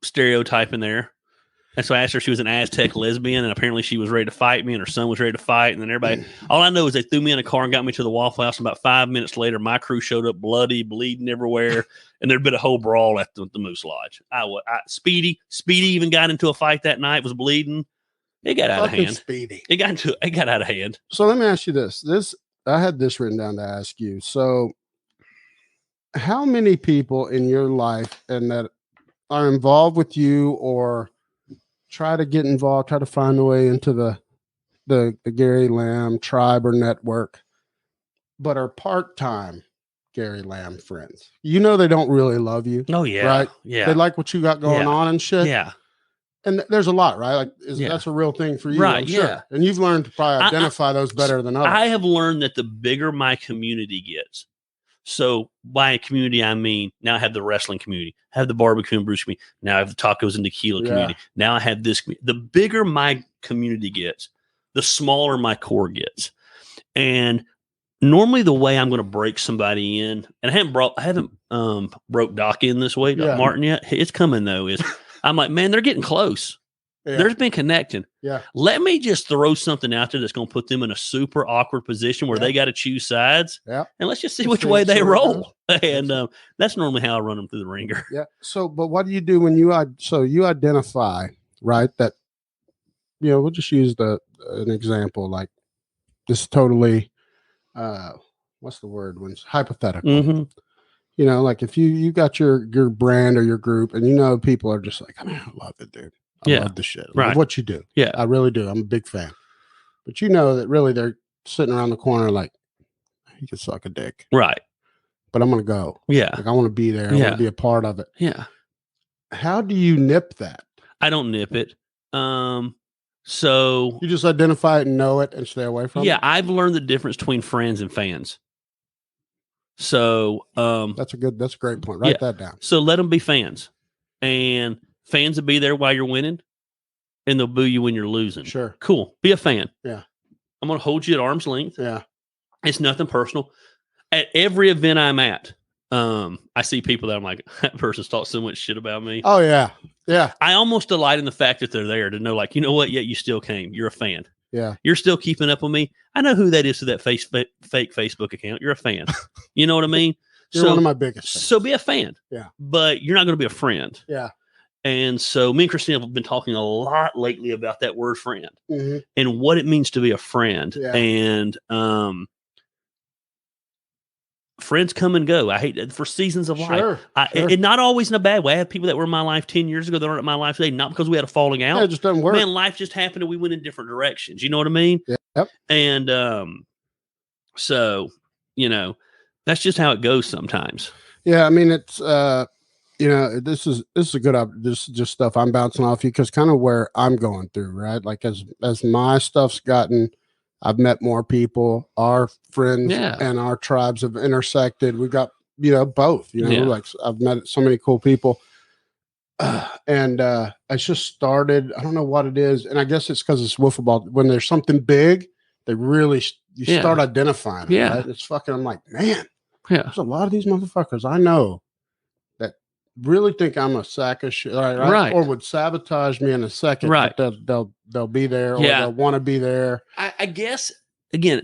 stereotype in there. And so I asked her if she was an Aztec lesbian, and apparently she was ready to fight me, and her son was ready to fight. And then everybody, all I know is they threw me in a car and got me to the Waffle House. And about 5 minutes later, my crew showed up bloody, bleeding everywhere, and there'd been a whole brawl at the Moose Lodge. Speedy even got into a fight that night, was bleeding. It got out of hand. Speedy. It got out of hand. So let me ask you this. I had this written down to ask you. So how many people in your life and that are involved with you or try to get involved, try to find a way into the Gary Lamb tribe or network, but are part-time Gary Lamb friends? They don't really love you. Oh, yeah. Right? Yeah. They like what you got going on and shit. Yeah. And there's a lot, right? Like, that's a real thing for you, right? I'm sure. And you've learned to probably identify those better than others. I have learned that the bigger my community gets. So by community, I mean, now I have the wrestling community, I have the barbecue and brews community. Now I have the tacos and tequila community. Now I have this community. The bigger my community gets, the smaller my core gets. And normally the way I'm going to break somebody in, and I haven't broke Doc in this way, Doc Martin yet. It's coming though, is I'm like, man, they're getting close. Yeah. There's been connecting. Yeah. Let me just throw something out there that's going to put them in a super awkward position where they got to choose sides. Yeah. And let's just see which way they roll. And that's normally how I run them through the ringer. Yeah. So, but what do you do when you identify, right? That, we'll just use an example, like this totally, what's the word when it's hypothetical? Mm-hmm. Like if you got your brand or your group and people are just like, I love it, dude. I love the shit. I love what you do. Yeah. I really do. I'm a big fan. But that really they're sitting around the corner like, you can suck a dick. Right. But I'm going to go. Yeah. Like I want to be there. I want to be a part of it. Yeah. How do you nip that? I don't nip it. So you just identify it and know it and stay away from it? Yeah, I've learned the difference between friends and fans. So that's a great point. Write that down. So let them be fans. And fans will be there while you're winning, and they'll boo you when you're losing. Sure. Cool. Be a fan. Yeah. I'm going to hold you at arm's length. Yeah. It's nothing personal. At every event I'm at, I see people that I'm like, that person's talked so much shit about me. Oh, yeah. Yeah. I almost delight in the fact that they're there to know, like, you know what? Yet you still came. You're a fan. Yeah. You're still keeping up with me. I know who that is to that fake Facebook account. You're a fan. You know what I mean? You're one of my biggest fans. So be a fan. Yeah. But you're not going to be a friend. Yeah. And so me and Christina have been talking a lot lately about that word friend mm-hmm. and what it means to be a friend. Yeah. And friends come and go. I hate that for seasons of life. Sure. And not always in a bad way. I have people that were in my life 10 years ago that aren't in my life today, not because we had a falling out. Yeah, it just doesn't work. Man, life just happened and we went in different directions. You know what I mean? Yep. And so, you know, that's just how it goes sometimes. Yeah, I mean, it's you know, this is a good this is just stuff I'm bouncing off you because kind of where I'm going through, right? Like as my stuff's gotten, I've met more people, our friends and our tribes have intersected. We've got, you know, both, you know, like I've met so many cool people. And I just started, I don't know what it is. And I guess it's because it's wiffle ball. When there's something big, they really, you start identifying it, right? It's fucking, I'm like, man, there's a lot of these motherfuckers I know that really think I'm a sack of shit, right? Or would sabotage me in a second. Right. They'll be there or they'll want to be there. I guess, again,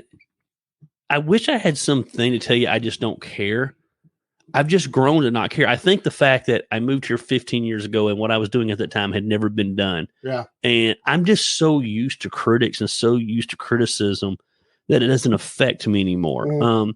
I wish I had something to tell you. I just don't care. I've just grown to not care. I think the fact that I moved here 15 years ago and what I was doing at that time had never been done. Yeah. And I'm just so used to critics and so used to criticism that it doesn't affect me anymore. Mm.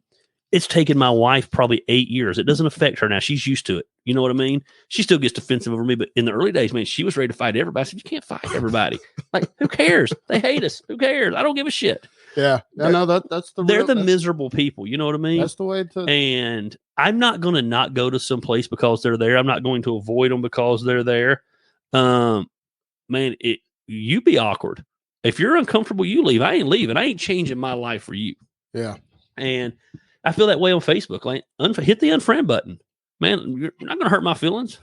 It's taken my wife probably 8 years. It doesn't affect her now. She's used to it. You know what I mean? She still gets defensive over me, but in the early days, man, she was ready to fight everybody. I said, you can't fight everybody. Like, who cares? They hate us. Who cares? I don't give a shit. Yeah. I know that's they're the miserable people. You know what I mean? That's the way to. And I'm not going to not go to some place because they're there. I'm not going to avoid them because they're there. Man, you be awkward. If you're uncomfortable, you leave. I ain't leaving. I ain't changing my life for you. Yeah. And I feel that way on Facebook. Like, hit the unfriend button. Man, you're not going to hurt my feelings.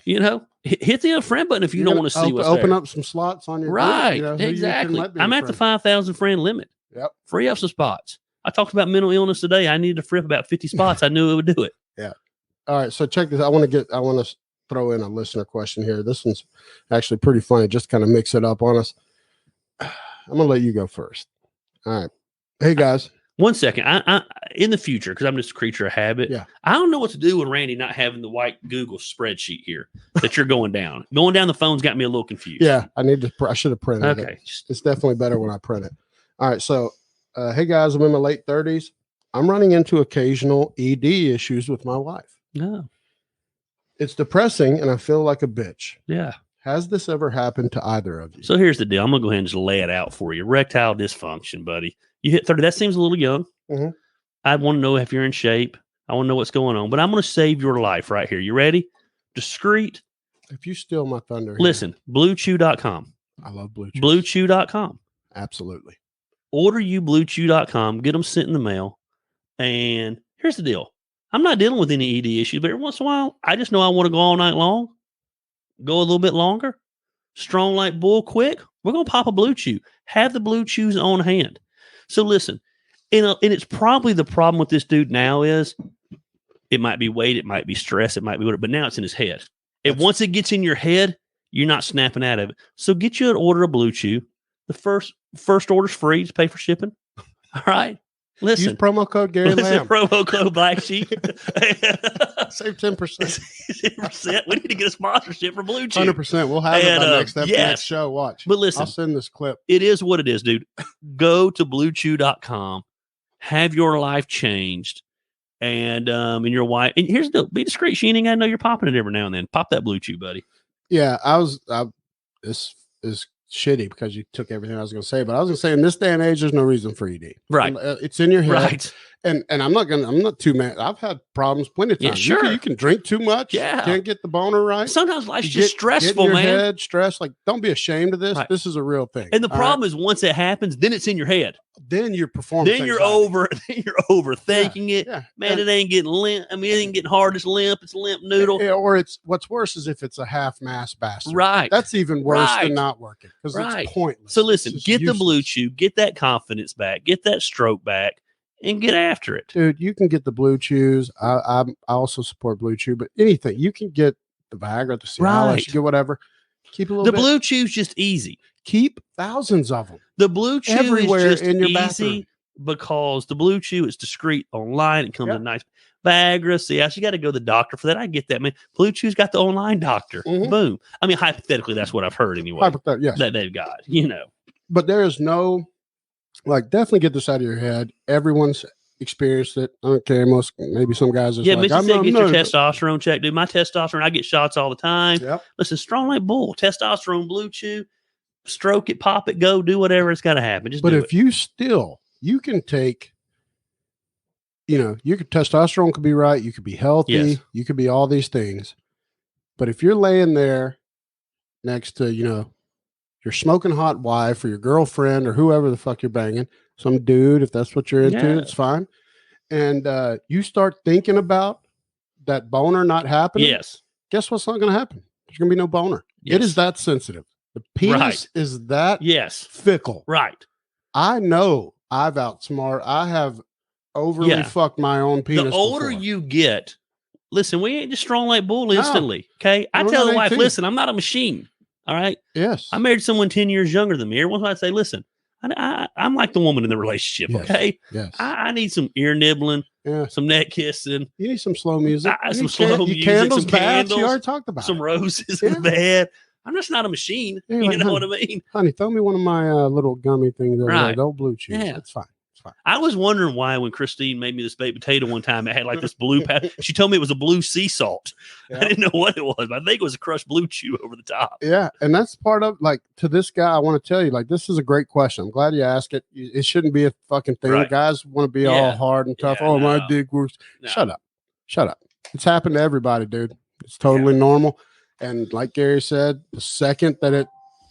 You know, hit the unfriend button if you don't want to see what's open there. Up some slots on your right. Group, you know, Exactly. I'm at the 5,000 friend limit. Yep. Free up some spots. I talked about mental illness today. I needed to free up about 50 spots. I knew it would do it. Yeah. All right. So check this. I want to throw in a listener question here. This one's actually pretty funny. Just kind of mix it up on us. I'm going to let you go first. All right. Hey guys. 1 second. I in the future, because I'm just a creature of habit. Yeah. I don't know what to do with Randy not having the white Google spreadsheet here that you're going down. Going down the phone's got me a little confused. Yeah. I should have printed it. Okay. It's definitely better when I print it. All right. So, hey guys, I'm in my late 30s. I'm running into occasional ED issues with my wife. No. It's depressing and I feel like a bitch. Yeah. Has this ever happened to either of you? So here's the deal. I'm going to go ahead and just lay it out for you. Erectile dysfunction, buddy. You hit 30. That seems a little young. Mm-hmm. I want to know if you're in shape. I want to know what's going on. But I'm going to save your life right here. You ready? Discreet. If you steal my thunder. Listen, BlueChew.com. I love Blue Chew. BlueChew.com. Absolutely. Order you BlueChew.com. Get them sent in the mail. And here's the deal. I'm not dealing with any ED issues, but every once in a while, I just know I want to go all night long. Go a little bit longer. Strong like bull quick. We're going to pop a Blue Chew. Have the Blue Chews on hand. So listen, and it's probably the problem with this dude now is it might be weight, it might be stress, it might be whatever, but now it's in his head. If once it gets in your head, you're not snapping out of it. So get you an order of Blue Chew. The first order's free. Just pay for shipping. All right. Listen. Use promo code Gary Lamb. Promo code Black Sheep. Save 10%. 10%. We need to get a sponsorship for Blue Chew. 100%. We'll have it by next show. Watch. But listen. I'll send this clip. It is what it is, dude. Go to BlueChew.com. Have your life changed. And your wife. And here's the deal. Be discreet. She ain't got to know you're popping it every now and then. Pop that Blue Chew, buddy. Yeah, this is shitty because you took everything I was going to say, but I was going to say in this day and age, there's no reason for ED. Right. It's in your head. Right. And I'm not too mad. I've had problems plenty of times. Yeah, sure. You can drink too much. Yeah. Can't get the boner right. Sometimes life's just stressful, your man. Head stressed. Like, don't be ashamed of this. Right. This is a real thing. And the problem is once it happens, then it's in your head. Then you're performing. Then you're overthinking it. Yeah. Man, it ain't getting limp. I mean, it ain't getting hard. It's limp. It's a limp noodle. Or it's what's worse is if it's a half-mass bastard. Right. That's even worse than not working because it's pointless. So listen, get the Blue Chew, get that confidence back, get that stroke back, and get after it. Dude, you can get the Blue Chews. I also support Blue Chew, but anything. You can get the Viagra, the Cialis, you get whatever. Keep a little bit. The Blue Chew's just easy. Keep thousands of them. The Blue Chew everywhere is just in your easy bathroom. because the Blue Chew is discreet online. It comes in nice Viagra, Cialis. You got to go to the doctor for that. I get that, man. Blue Chew's got the online doctor. Boom. I mean, hypothetically, that's what I've heard anyway. Yes. That they've got, you know. But there is no, definitely get this out of your head. Everyone's experienced it. I don't care. Maybe some guys are Mitch said get your testosterone checked, dude. My testosterone, I get shots all the time. Yep. Listen, strong like bull. Testosterone, Blue Chew, stroke it, pop it, go, do whatever. It's got to happen. Just but do if you can take, your testosterone could be right. You could be healthy. Yes. You could be all these things. But if you're laying there next to, your smoking hot wife or your girlfriend or whoever the fuck you're banging, some dude, if that's what you're into, it's fine. And you start thinking about that boner not happening. Yes. Guess what's not going to happen? There's going to be no boner. Yes. It is that sensitive. The penis is that fickle. Right. I know I've outsmarted. I have overly fucked my own penis. The older you get, listen, we ain't just strong like bull instantly. Okay. I tell the wife, listen, I'm not a machine. All right. Yes. I married someone 10 years younger than me. Every once in a while I say, listen, I'm like the woman in the relationship. Yes. Okay. Yes. I need some ear nibbling, some neck kissing. You need some slow music. Some slow music. Candles, some candles. You already talked about some roses in the bed. I'm just not a machine. You know what I mean? Honey, throw me one of my little gummy things over there. They'll Blue Chew. Yeah. It's fine. I was wondering why when Christine made me this baked potato one time, it had like this blue she told me it was a blue sea salt. I didn't know what it was, but I think it was a crushed Blue Chew over the top. Yeah. And that's part of, to this guy, I want to tell you, this is a great question. I'm glad you asked it. It shouldn't be a fucking thing. Right. Guys want to be all hard and tough. Yeah, my dick works. No. Shut up. It's happened to everybody, dude. It's totally normal. And like Gary said, the second that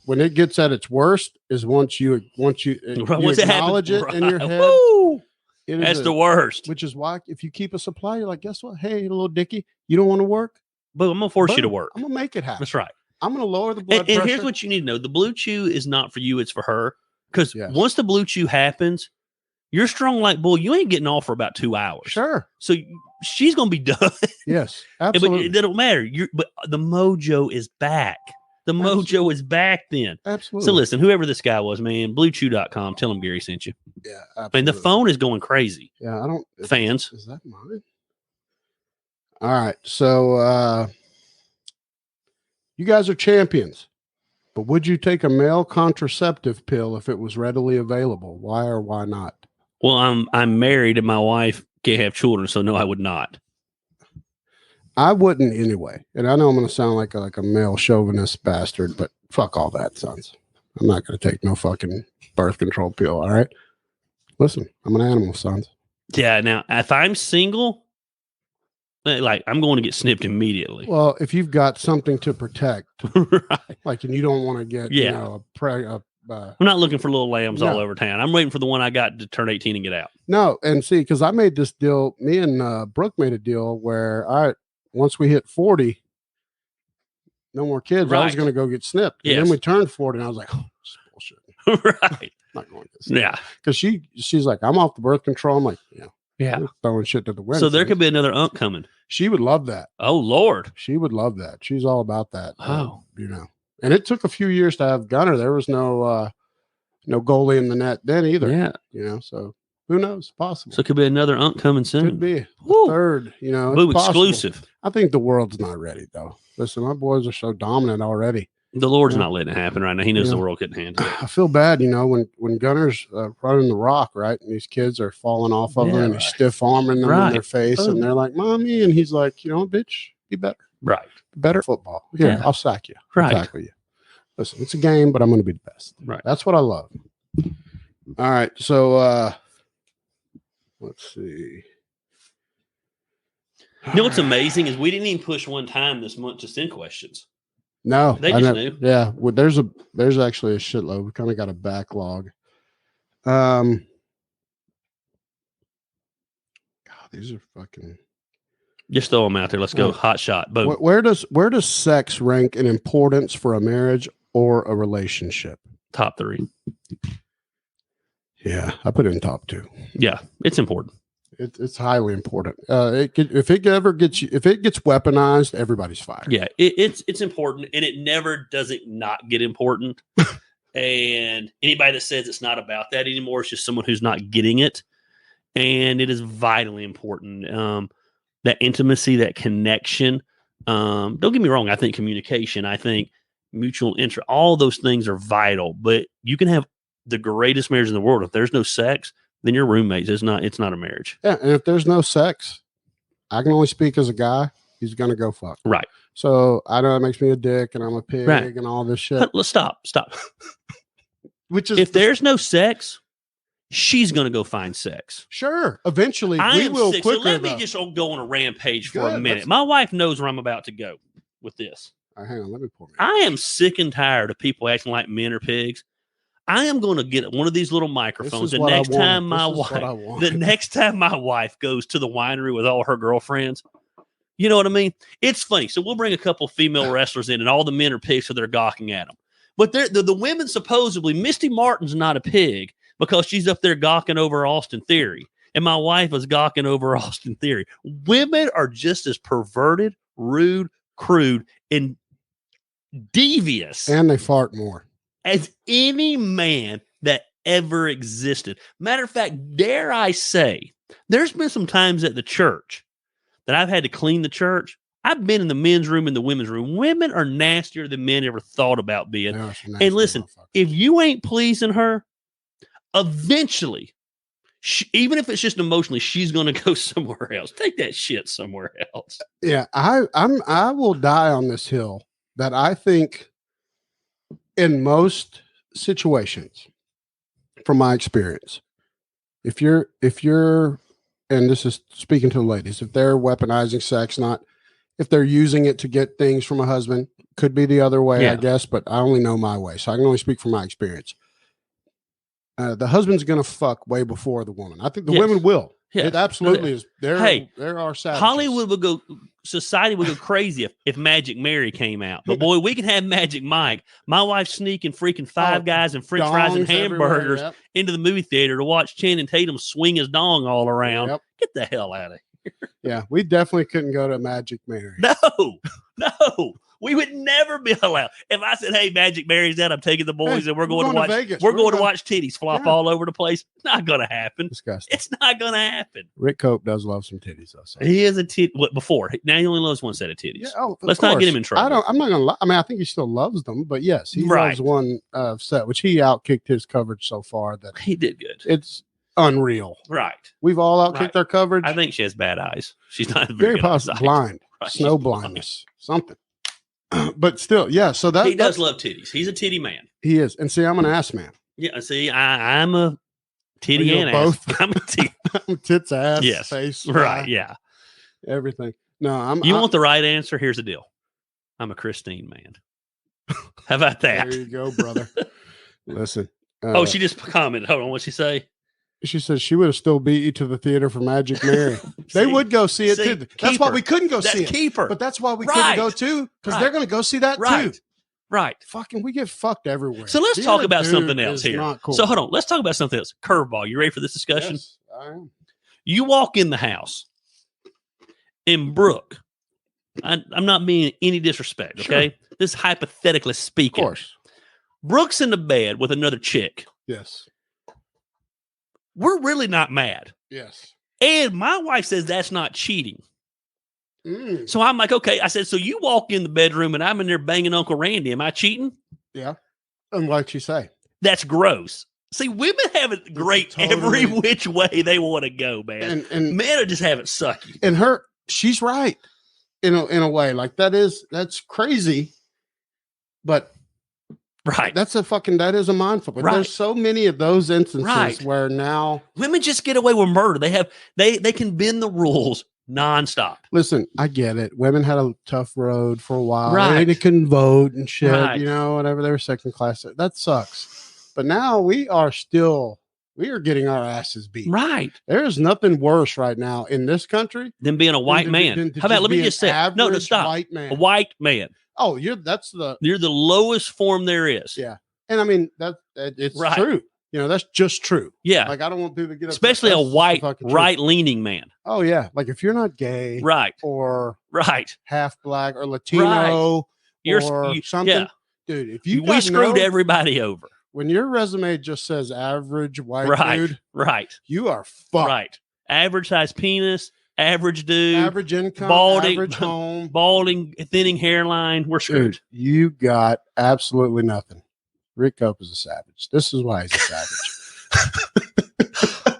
when it gets at its worst is once you acknowledge it in your head. Woo! That's the worst. Which is why if you keep a supply, you're like, guess what? Hey, little Dickie, you don't want to work? But I'm going to force you to work. I'm going to make it happen. That's right. I'm going to lower the blood pressure. And here's what you need to know. The Blue Chew is not for you. It's for her. Because once the Blue Chew happens, you're strong like bull. You ain't getting off for about 2 hours. Sure. So she's going to be done. Yes, absolutely. But it don't matter. But the mojo is back. The mojo is back then. Absolutely. So listen, whoever this guy was, man, bluechew.com, tell him Gary sent you. Yeah, absolutely. Man, the phone is going crazy. Yeah, I don't. Fans. Is that mine? All right. So you guys are champions, but would you take a male contraceptive pill if it was readily available? Why or why not? Well, I'm married and my wife can't have children, so no, I would not. I wouldn't anyway. And I know I'm going to sound like a male chauvinist bastard, but fuck all that, sons. I'm not going to take no fucking birth control pill. All right. Listen, I'm an animal, sons. Yeah. Now, if I'm single, I'm going to get snipped immediately. Well, if you've got something to protect, right. And you don't want to get, I'm not looking for little lambs all over town. I'm waiting for the one I got to turn 18 and get out. No. And see, because I made this deal, me and Brooke made a deal where once we hit 40, no more kids. Right. I was going to go get snipped. And then we turned 40 and I was like, oh, this is bullshit. Right. I'm not going to snip. Yeah. Because she's like, I'm off the birth control. I'm like, yeah. Throwing shit to the wind. So there could be another unk coming. She would love that. Oh, Lord. She would love that. She's all about that. Oh. And it took a few years to have Gunner. There was no goalie in the net then either. Yeah. So who knows? Possible. So it could be another unk coming soon. Could be. Third, Boom, exclusive. I think the world's not ready, though. Listen, my boys are so dominant already. The Lord's not letting it happen right now. He knows the world couldn't handle it. I feel bad, when Gunner's running the rock, right? And these kids are falling off of him and he's stiff arming them in their face. And they're like, Mommy. And he's like, bitch, be better. Right. Better at football. Here, I'll sack you. Right. I'll tackle you. Listen, it's a game, but I'm going to be the best. Right. That's what I love. All right. So, Let's see. You know what's amazing is we didn't even push one time this month to send questions. No, they just knew. Yeah, well, there's actually a shitload. We kind of got a backlog. God, these are fucking. Just throw them out there. Let's go. Hot shot. Boom. Where does sex rank in importance for a marriage or a relationship? Top 3. Yeah, I put it in top 2. Yeah, it's important. It's highly important. If it gets weaponized, everybody's fired. Yeah, it's important, and it never doesn't not get important. And anybody that says it's not about that anymore, it's just someone who's not getting it. And it is vitally important. That intimacy, that connection. Don't get me wrong. I think communication, I think mutual interest, all those things are vital. But you can have the greatest marriage in the world. If there's no sex, then you're roommates. It's not a marriage. Yeah, and if there's no sex, I can only speak as a guy. He's gonna go fuck. Right. So I know it makes me a dick and I'm a pig and all this shit. But let's stop. Which is if there's no sex, she's gonna go find sex. Sure. Eventually, we will. So let me just go on a rampage for a minute. My wife knows where I'm about to go with this. All right, hang on. Let me pour me. I am sick and tired of people acting like men are pigs. I am going to get one of these little microphones. The next time my wife goes to the winery with all her girlfriends, you know what I mean? It's funny. So we'll bring a couple female wrestlers in, and all the men are pigs, so they're gawking at them. But the women supposedly, Misty Martin's not a pig because she's up there gawking over Austin Theory, and my wife is gawking over Austin Theory. Women are just as perverted, rude, crude, and devious, and they fart more, as any man that ever existed. Matter of fact, dare I say, there's been some times at the church that I've had to clean the church. I've been in the men's room and the women's room. Women are nastier than men ever thought about being. And listen, if you ain't pleasing her, eventually, even if it's just emotionally, she's going to go somewhere else. Take that shit somewhere else. Yeah, I will die on this hill that I think in most situations, from my experience, if you're, and this is speaking to the ladies, if they're weaponizing sex, not if they're using it to get things from a husband, could be the other way, I guess, but I only know my way. So I can only speak from my experience. The husband's going to fuck way before the woman. I think the women will. Yeah. It absolutely is. There are savages. Hollywood would go, society would go crazy if Magic Mary came out. But boy, we can have Magic Mike. My wife's sneaking freaking Five Guys and French fries and hamburgers into the movie theater to watch Channing Tatum swing his dong all around. Yep. Get the hell out of here. Yeah, we definitely couldn't go to Magic Mary. No. We would never be allowed. If I said, "Hey, Magic Mary's out, I'm taking the boys and we're going to watch Vegas. We're going to watch titties flop all over the place," it's not going to happen. Disgusting. It's not going to happen. Rick Cope does love some titties, though. So. He is a tit. Before now, he only loves one set of titties. Yeah, let's not get him in trouble. I'm not going to lie. I mean, I think he still loves them, but yes, he loves one set, which he outkicked his coverage so far that he did good. It's unreal. Right. We've all outkicked our coverage. I think she has bad eyes. She's not very possibly blind, snow blindness, something. But still, yeah. So he does love titties. He's a titty man. He is, and see, I'm an ass man. Yeah, see, I'm a titty and ass. Both. I'm a titty. I'm tits, ass, face, right? Yeah, everything. No, You want the right answer? Here's the deal. I'm a Christine man. How about that? There you go, brother. Listen. She just commented. Hold on, what'd she say? She said she would have still beat you to the theater for Magic Mary. They would go see it too. That's why we couldn't go see it. Keeper. But that's why we couldn't go too, because they're going to go see that too. Right. Fucking, we get fucked everywhere. So let's talk about something else here. Cool. So hold on. Let's talk about something else. Curveball. You ready for this discussion? Yes, I am. You walk in the house, and Brooke, I'm not being any disrespect, okay? Sure. This is hypothetically speaking. Of course. Brooke's in the bed with another chick. Yes. We're really not mad. Yes. And my wife says that's not cheating. So I'm like, okay. I said, so you walk in the bedroom and I'm in there banging Uncle Randy. Am I cheating? Yeah. And what'd you say? That's gross. See, women have it great every which way they want to go, man. And men are just having it sucky. And she's right in a way. Like that's crazy. But Right. That is a mindful. But there's so many of those instances where now women just get away with murder. They can bend the rules nonstop. Listen, I get it. Women had a tough road for a while. Right. They couldn't vote and shit, whatever. They were second class. That sucks. But now we are getting our asses beat. Right. There is nothing worse right now in this country than being a white man. How about, let me just say, no, stop. White man. A white man. Oh, you're the lowest form there is. Yeah. And I mean, it's true. That's just true. Yeah. Like, I don't want people to get especially a white, right-leaning man. Oh, yeah. Like, if you're not gay. Right. Or half black or Latino or something. Yeah. Dude, we screwed everybody over. When your resume just says average white dude. Right. You are fucked. Right. Average size penis. Average dude, average income, average home, balding, thinning hairline. We're screwed. Dude, you got absolutely nothing. Rick Cope is a savage. This is why he's a savage.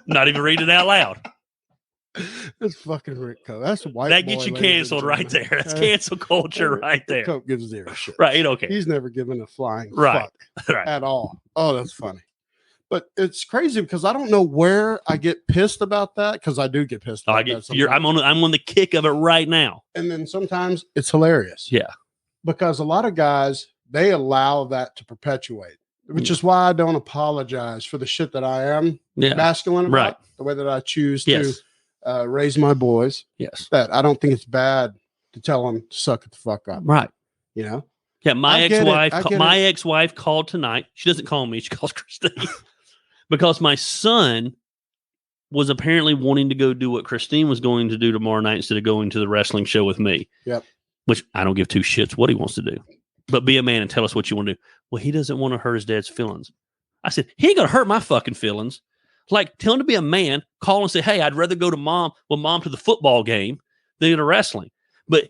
Not even reading it out loud. That's fucking Rick Cope. That's white. That gets you canceled right there. That's cancel culture right there. Rick Cope gives zero shit. Right. Okay. He's never given a flying fuck at all. Oh, that's funny. But it's crazy because I don't know where I get pissed about that, because I do get pissed about that. I'm on the kick of it right now. And then sometimes it's hilarious. Yeah. Because a lot of guys, they allow that to perpetuate, which is why I don't apologize for the shit that I am masculine about, the way that I choose to raise my boys. Yes. That I don't think it's bad to tell them to suck it the fuck up. Right. Yeah. My ex-wife called tonight. She doesn't call me. She calls Christine. Because my son was apparently wanting to go do what Christine was going to do tomorrow night instead of going to the wrestling show with me. Yep. Which I don't give two shits what he wants to do. But be a man and tell us what you want to do. Well, he doesn't want to hurt his dad's feelings. I said, he ain't going to hurt my fucking feelings. Like, tell him to be a man, call and say, hey, I'd rather go to mom to the football game than to wrestling. But,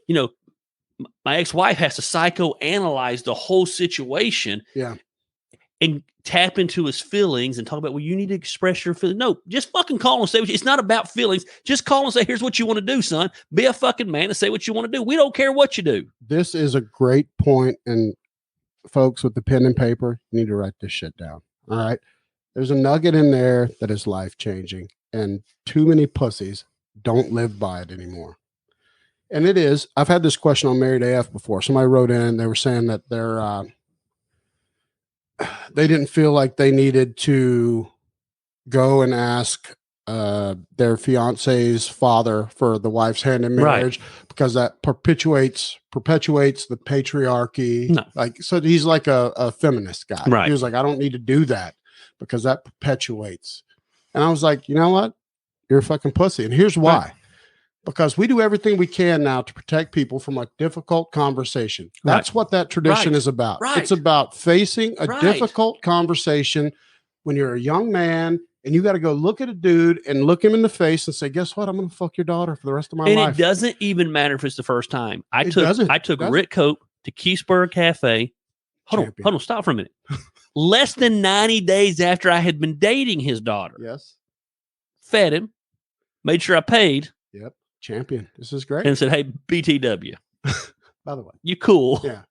my ex-wife has to psychoanalyze the whole situation. Yeah. And tap into his feelings and talk about, well, you need to express your feelings. No, just fucking call and say it's not about feelings. Just call and say, here's what you want to do, son. Be a fucking man and say what you want to do. We don't care what you do. This is a great point. And folks with the pen and paper, you need to write this shit down. All right. There's a nugget in there that is life-changing. And too many pussies don't live by it anymore. And it is. I've had this question on Married AF before. Somebody wrote in, they were saying that they didn't feel like they needed to go and ask their fiance's father for the wife's hand in marriage, because that perpetuates the patriarchy. No. Like, so he's like a feminist guy. Right. He was like, I don't need to do that because that perpetuates. And I was like, you know what? You're a fucking pussy. And here's why. Right. Because we do everything we can now to protect people from a difficult conversation. That's what that tradition is about. Right. It's about facing a difficult conversation when you're a young man and you got to go look at a dude and look him in the face and say, guess what? I'm going to fuck your daughter for the rest of my life. And it doesn't even matter if it's the first time. I took Rick Cope to Keithsburg Cafe. Hold on, stop for a minute. Less than 90 days after I had been dating his daughter. Yes. Fed him, made sure I paid. Yep. Champion. This is great. And said, hey, BTW. By the way. You cool. Yeah.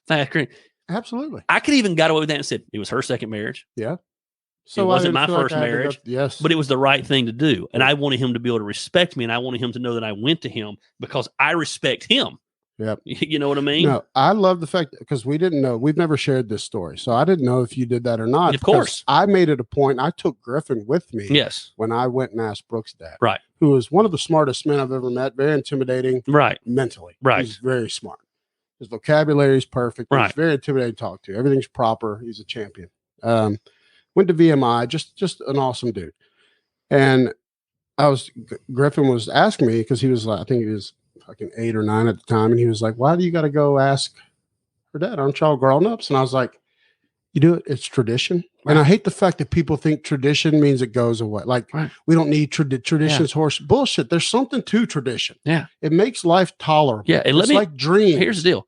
That's great. Absolutely. I could even got away with that and said it was her second marriage. Yeah. So it wasn't my first marriage. Yes. But it was the right thing to do. And I wanted him to be able to respect me. And I wanted him to know that I went to him because I respect him. Yep. You know what I mean? No, I love the fact because we didn't know. We've never shared this story. So I didn't know if you did that or not. Of course. I made it a point. I took Griffin with me. Yes. When I went and asked Brooks' dad. Right. Who was one of the smartest men I've ever met. Very intimidating. Right. Mentally. Right. He's very smart. His vocabulary is perfect. Right. He's very intimidating to talk to. Everything's proper. He's a champion. Went to VMI. Just an awesome dude. And Griffin was asking me because he was like, I think he was fucking 8 or 9 at the time. And he was like, why do you got to go ask her dad? Aren't y'all grown-ups? And I was like, you do it. It's tradition. Right. And I hate the fact that people think tradition means it goes away. Like we don't need traditions, horse bullshit. There's something to tradition. Yeah. It makes life tolerable. Yeah. It's like dreams. Here's the deal.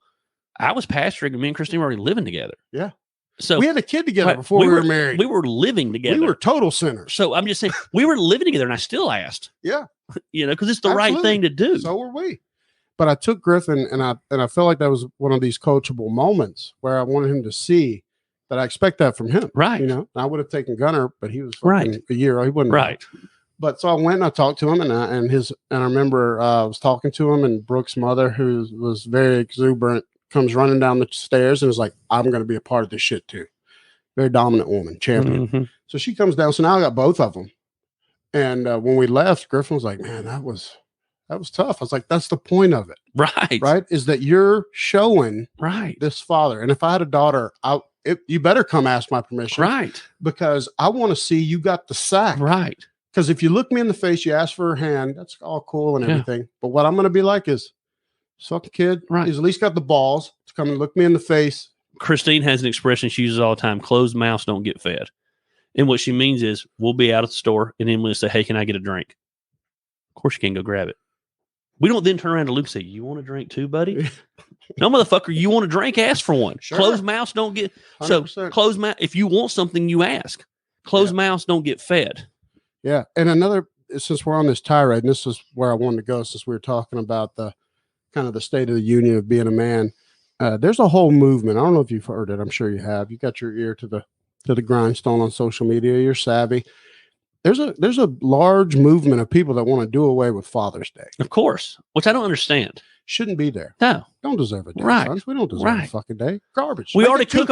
I was pastoring and me and Christine were already living together. Yeah. So we had a kid together before we were married. We were living together. We were total sinners. So I'm just saying we were living together and I still asked. Yeah. Because it's the right thing to do. So were we. But I took Griffin and I felt like that was one of these coachable moments where I wanted him to see But I expect that from him. Right. You know, I would have taken Gunner, but he was right. a year. He wasn't. Right. But so I went and I talked to him, and I remember I was talking to him, and Brooke's mother, who was very exuberant, comes running down the stairs and is like, I'm going to be a part of this shit too. Very dominant woman, champion. Mm-hmm. So she comes down. So now I got both of them. And when we left, Griffin was like, man, that was tough. I was like, that's the point of it. Right. Right. Is that you're showing this father. And if I had a daughter, you better come ask my permission. Right. Because I want to see you got the sack. Right. Because if you look me in the face, you ask for her hand, that's all cool and everything. Yeah. But what I'm going to be like is, fucking kid, he's at least got the balls to come and look me in the face. Christine has an expression she uses all the time: closed mouths don't get fed. And what she means is, we'll be out at the store and Emily will say, hey, can I get a drink? Of course you can go grab it. We don't then turn around to Luke and say, you want a drink too, buddy? No, motherfucker, you want a drink? Ask for one. Sure. Closed mouths don't get... 100%. So closed mouth, if you want something, you ask. Closed mouths don't get fed. Yeah. And another, since we're on this tirade, and this is where I wanted to go, since we were talking about the kind of the state of the union of being a man, there's a whole movement. I don't know if you've heard it. I'm sure you have. You got your ear to the grindstone on social media. You're savvy. There's a large movement of people that want to do away with Father's Day. Of course, which I don't understand. Shouldn't be there. No, don't deserve it. Right, sons. We don't deserve a fucking day. Garbage. We already cook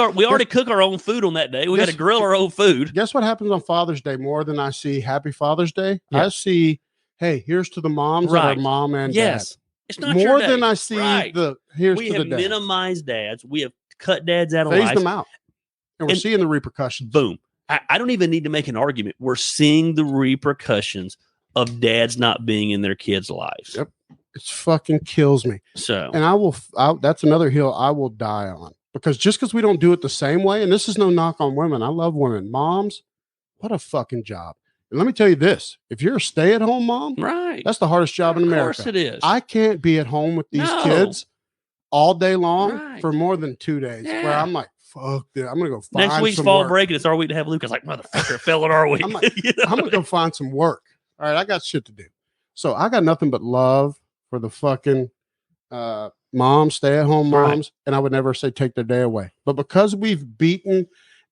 our own food on that day. We got to grill our own food. Guess what happens on Father's Day more than I see Happy Father's Day? Yeah. I see, hey, here's to the moms that are mom and dad. It's not more than I see the here's we to the dad. We have minimized dads. We have cut dads out of life. Phased them out. And we're seeing the repercussions. Boom. I don't even need to make an argument. We're seeing the repercussions of dads not being in their kids' lives. Yep. It fucking kills me. So, and that's another hill I will die on, because just because we don't do it the same way, and this is no knock on women. I love women. Moms, what a fucking job. And let me tell you this, if you're a stay-at-home mom, that's the hardest job in America. Of course it is. I can't be at home with these kids all day long for more than 2 days where I'm like, fuck this. I'm going to go find next week's fall break, and it's our week to have Luke. I was like, motherfucker, it fell in our week. I'm going to go find some work. All right, I got shit to do. So I got nothing but love for the fucking moms, stay-at-home moms, and I would never say take their day away. But because we've beaten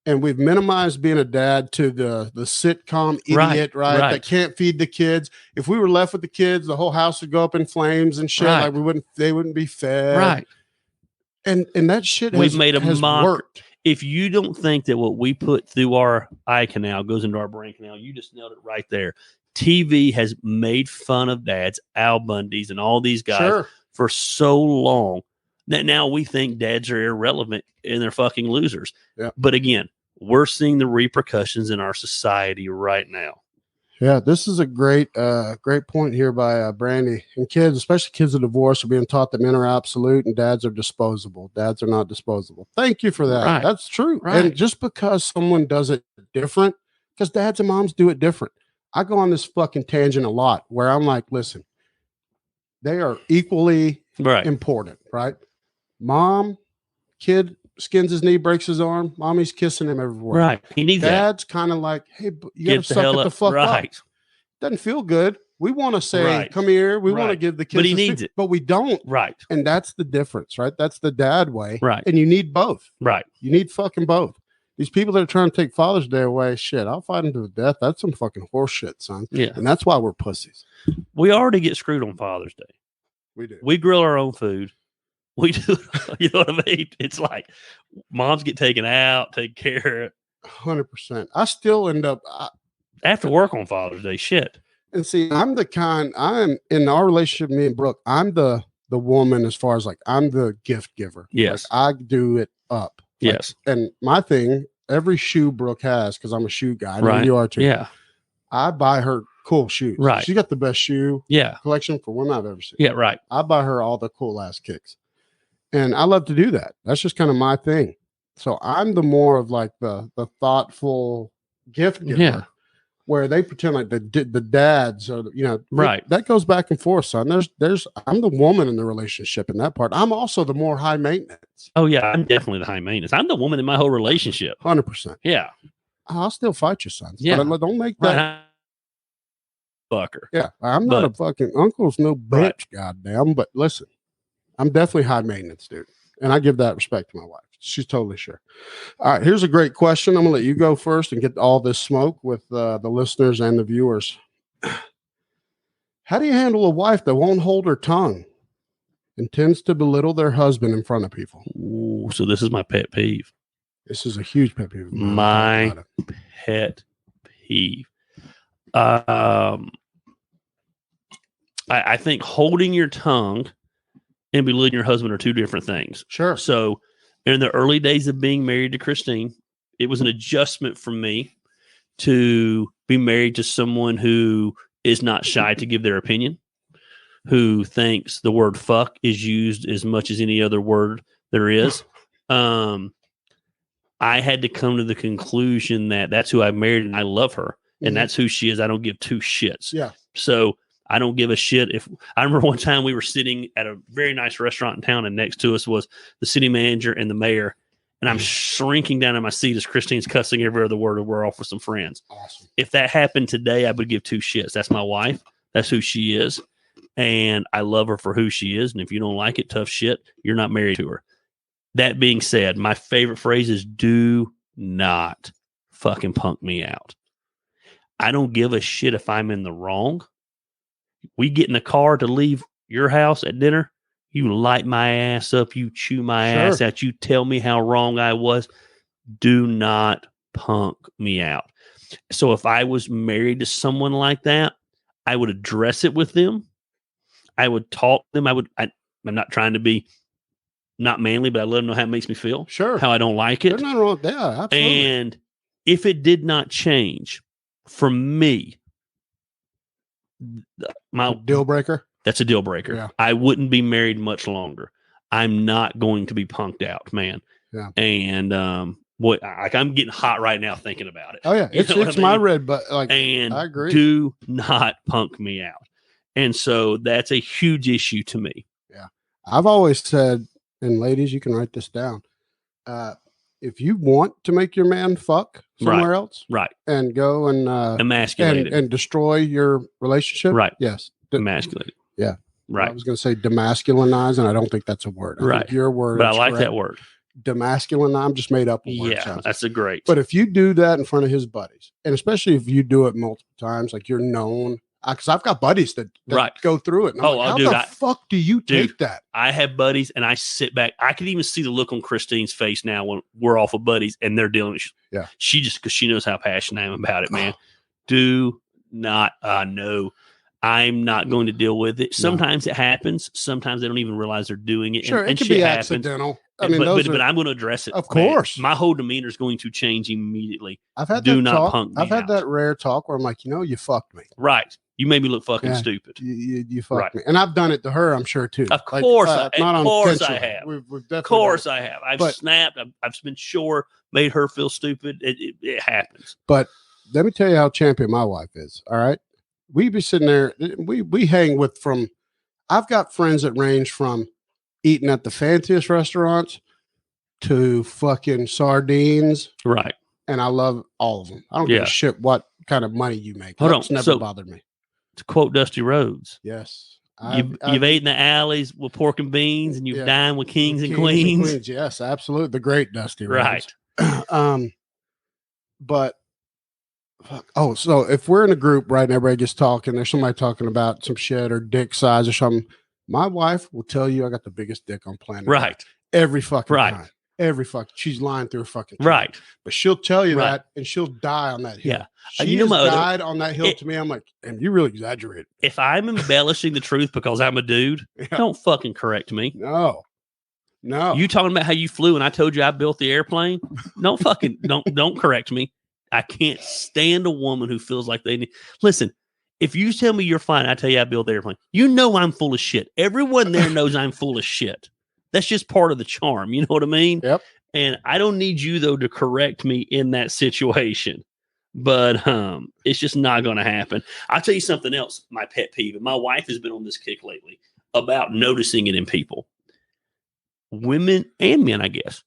and we've minimized being a dad to the sitcom idiot, right? That can't feed the kids. If we were left with the kids, the whole house would go up in flames and shit. Like they wouldn't be fed. Right. And that shit we've made a has mock. Worked. If you don't think that what we put through our eye canal goes into our brain canal, you just nailed it right there. TV has made fun of dads, Al Bundy's, and all these guys for so long that now we think dads are irrelevant and they're fucking losers. Yeah. But again, we're seeing the repercussions in our society right now. Yeah, this is a great point here by Brandy. And kids, especially kids of divorce, are being taught that men are absolute and dads are disposable. Dads are not disposable. Thank you for that. Right. That's true. Right. And just because someone does it different, because dads and moms do it different. I go on this fucking tangent a lot where I'm like, listen, they are equally important, right? Mom, kid skins his knee, breaks his arm. Mommy's kissing him everywhere. Right. He needs Dad's kind of like, hey, you got to suck it the fuck up. Doesn't feel good. We want to say, come here. We want to give the kids. But he needs it. But we don't. Right. And that's the difference, right? That's the dad way. Right. And you need both. Right. You need fucking both. These people that are trying to take Father's Day away, shit, I'll fight them to the death. That's some fucking horse shit, son. Yeah. And that's why we're pussies. We already get screwed on Father's Day. We do. We grill our own food. We do, you know what I mean? It's like moms get taken out, take care of it. 100%. I still end up after work on Father's Day. Shit. And see, I'm in our relationship, me and Brooke, I'm the woman as far as like I'm the gift giver. Yes. Like, I do it up. Like, yes. And my thing, every shoe Brooke has, because I'm a shoe guy. I know you are too. Yeah. I buy her cool shoes. Right. She got the best shoe collection for women I've ever seen. Yeah, right. I buy her all the cool ass kicks. And I love to do that. That's just kind of my thing. So I'm the more of like the thoughtful gift giver, where they pretend like the dads are, that goes back and forth, son. I'm the woman in the relationship in that part. I'm also the more high maintenance. Oh yeah, I'm definitely the high maintenance. I'm the woman in my whole relationship. 100%. Yeah. I'll still fight you, son. Yeah. But don't make that fucker. Yeah. I'm not a fucking uncle's no bitch, goddamn. But listen, I'm definitely high maintenance, dude. And I give that respect to my wife. She's totally sure. All right, here's a great question. I'm gonna let you go first and get all this smoke with the listeners and the viewers. How do you handle a wife that won't hold her tongue and tends to belittle their husband in front of people? Ooh, so this is my pet peeve. This is a huge pet peeve. My pet peeve. I think holding your tongue and belittling your husband are two different things. Sure. So in the early days of being married to Christine, it was an adjustment for me to be married to someone who is not shy to give their opinion, who thinks the word fuck is used as much as any other word there is. I had to come to the conclusion that that's who I married and I love her and that's who she is. I don't give two shits. Yeah. So I don't give a shit if I remember one time we were sitting at a very nice restaurant in town and next to us was the city manager and the mayor. And I'm shrinking down in my seat as Christine's cussing every other word and we're off with some friends. Awesome. If that happened today, I would give two shits. That's my wife. That's who she is. And I love her for who she is. And if you don't like it, tough shit, you're not married to her. That being said, my favorite phrase is do not fucking punk me out. I don't give a shit if I'm in the wrong. We get in the car to leave your house at dinner. You light my ass up. You chew my ass out. You tell me how wrong I was. Do not punk me out. So if I was married to someone like that, I would address it with them. I would talk to them. I'm not trying to be not manly, but I let them know how it makes me feel. Sure. How I don't like it. There's nothing wrong with that. Absolutely. And if it did not change for me, my deal breaker. That's a deal breaker. Yeah. I wouldn't be married much longer. I'm not going to be punked out, man. Yeah. And boy, I'm getting hot right now thinking about it. Oh yeah, it's my red, but and I agree. Do not punk me out. And so that's a huge issue to me. Yeah, I've always said, and ladies, you can write this down. If you want to make your man fuck somewhere else, right, and go and emasculate and destroy your relationship, right? Yes, emasculate. Yeah, right. I was going to say demasculinize, and I don't think that's a word. I think your word, but I like that word. Demasculinize. I'm just made up. Yeah, that's a great. But if you do that in front of his buddies, and especially if you do it multiple times, like you're known. Because I've got buddies that go through it. And I'm like, how the fuck do you take that? I have buddies and I sit back. I can even see the look on Christine's face now when we're off of buddies and they're dealing with she just because she knows how passionate I am about it, man. Do not no. I'm not going to deal with it. Sometimes it happens. Sometimes they don't even realize they're doing it. Sure, and it can be accidental. I mean, but I'm going to address it. Of course. Man. My whole demeanor is going to change immediately. I've had I've had that rare talk where I'm like, you fucked me. Right. You made me look fucking stupid. You fucked me. And I've done it to her, I'm sure, too. Of course I have. Of course I have. I've snapped. I've been sure, made her feel stupid. It happens. But let me tell you how champion my wife is. All right. We be sitting there. We hang with I've got friends that range from eating at the fanciest restaurants to fucking sardines. Right. And I love all of them. I don't give a shit what kind of money you make. That's never bothered me. To quote Dusty Rhodes. Yes. You've ate in the alleys with pork and beans and you've dined with kings and queens. Yes, absolutely. The great Dusty Rhodes. Right. But so if we're in a group, right, and everybody gets talking, there's somebody talking about some shit or dick size or something, my wife will tell you I got the biggest dick on planet. Right. Every fucking time. She's lying through her fucking time. Right. But she'll tell you that and she'll die on that hill. Yeah. She has died on that hill to me. I'm like, and you really exaggerate. If I'm embellishing the truth because I'm a dude, don't fucking correct me. No. You talking about how you flew and I told you I built the airplane? Don't correct me. I can't stand a woman who feels like they need. Listen, if you tell me you're fine, I tell you I built the airplane. You know I'm full of shit. Everyone there knows I'm full of shit. That's just part of the charm. You know what I mean? Yep. And I don't need you, though, to correct me in that situation. But it's just not going to happen. I'll tell you something else, my pet peeve. And my wife has been on this kick lately about noticing it in people. Women and men, I guess.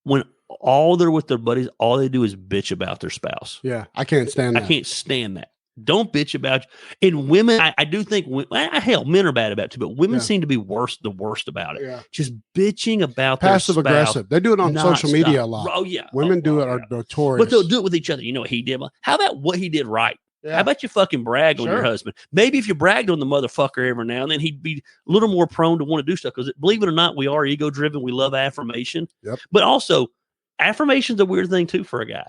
When all they're with their buddies, all they do is bitch about their spouse. Yeah, I can't stand that. I can't stand that. Don't bitch about you. And women, I do think, hell, men are bad about it too, but women seem to be the worst about it. Yeah. Just bitching about passive their spouse. Aggressive. They do it on social media a lot. Oh, yeah. Women are notorious. But they'll do it with each other. You know what he did? How about what he did right? Yeah. How about you fucking brag on your husband? Maybe if you bragged on the motherfucker every now and then, he'd be a little more prone to want to do stuff. Because believe it or not, we are ego-driven. We love affirmation. Yep. But also, affirmation's a weird thing too for a guy.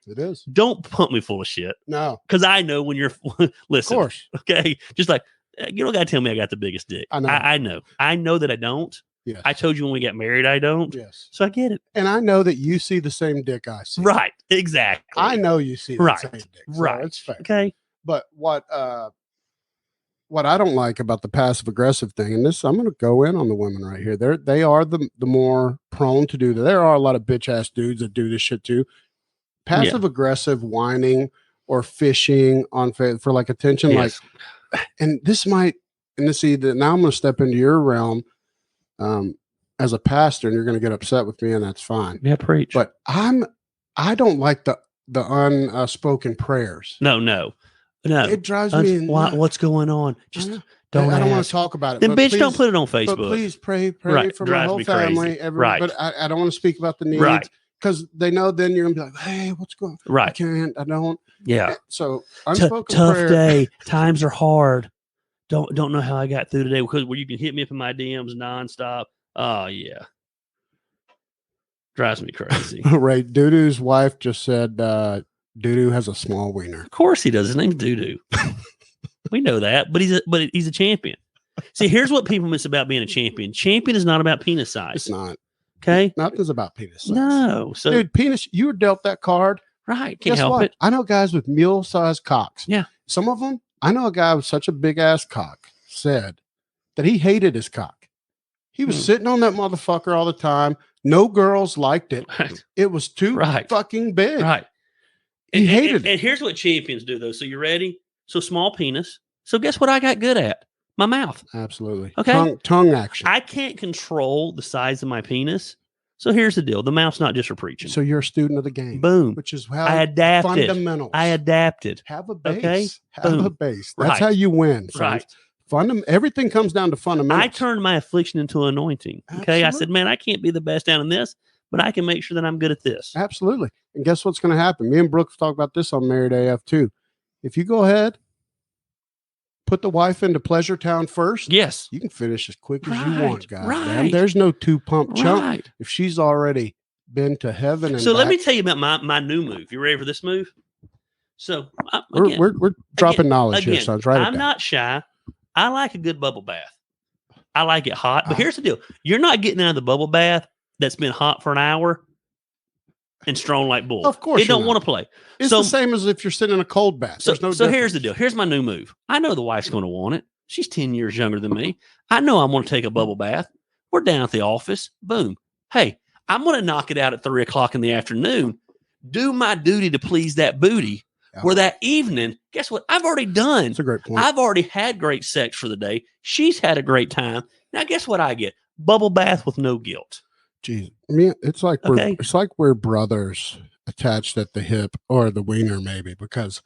It is. Don't pump me full of shit. No. Because I know when you're listen. Of course. Okay. Just like you don't gotta tell me I got the biggest dick. I know. I know. I know that I don't. Yes. I told you when we got married I don't. Yes. So I get it. And I know that you see the same dick I see. Right. Exactly. I know you see the same dick. So right. It's fair. Okay. But what I don't like about the passive aggressive thing, and this I'm gonna go in on the women right here. They are the more prone to do that. There are a lot of bitch ass dudes that do this shit too. Passive aggressive whining or fishing on for like attention, like, and this might, and this either now I'm going to step into your realm as a pastor, and you're going to get upset with me, and that's fine. Yeah, preach. But I don't like the unspoken prayers. No. It drives me. What's going on? Just don't. I don't want to talk about it. Then bitch, don't put it on Facebook. But please pray for my whole family. But I don't want to speak about the needs. Right. Because they know then you're gonna be like, hey, what's going on? Right. I don't. Yeah. So unspoken tough prayer. day. Times are hard. Don't know how I got through today because where you can hit me up in my DMs nonstop. Oh yeah. Drives me crazy. Right. Doodoo's wife just said Doodoo has a small wiener. Of course he does. His name's Doodoo. We know that, but he's a champion. See, here's what people miss about being a champion. Champion is not about penis size. It's not. Okay. Nothing's about penis size. No. So, dude, penis, you were dealt that card. Right. Can't help it. I know guys with mule-sized cocks. Yeah. Some of them, I know a guy with such a big-ass cock said that he hated his cock. He was sitting on that motherfucker all the time. No girls liked it. Right. It was too fucking big. Right. He hated it. And here's what champions do, though. So you ready? So small penis. So guess what I got good at? My mouth. Absolutely. Okay. Tongue action. I can't control the size of my penis. So here's the deal. The mouth's not just for preaching. So you're a student of the game. Boom. Which is how I adapted. Fundamentals. I adapted. Have a base. Okay? Have a base. That's how you win. Right. Everything comes down to fundamentals. I turned my affliction into anointing. Okay. Absolutely. I said, man, I can't be the best down in this, but I can make sure that I'm good at this. Absolutely. And guess what's going to happen? Me and Brooke talk about this on Married AF too. If you go ahead, put the wife into Pleasure Town first. Yes. You can finish as quick as you want, guys. Right. There's no 2-pump chump. If she's already been to heaven and let me tell you about my new move. You ready for this move? So we're dropping knowledge here, sons. Right. I'm not shy. I like a good bubble bath. I like it hot. But here's the deal. You're not getting out of the bubble bath that's been hot for an hour and strong like bull. Of course. It don't want to play. It's the same as if you're sitting in a cold bath. So here's the deal. Here's my new move. I know the wife's going to want it. She's 10 years younger than me. I know I'm going to take a bubble bath. We're down at the office. Boom. Hey, I'm going to knock it out at 3:00 in the afternoon. Do my duty to please that booty. Where that evening, guess what? I've already done. That's a great point. I've already had great sex for the day. She's had a great time. Now, guess what I get? Bubble bath with no guilt. Jeez, I mean, it's like we're brothers attached at the hip or the wiener, maybe. Because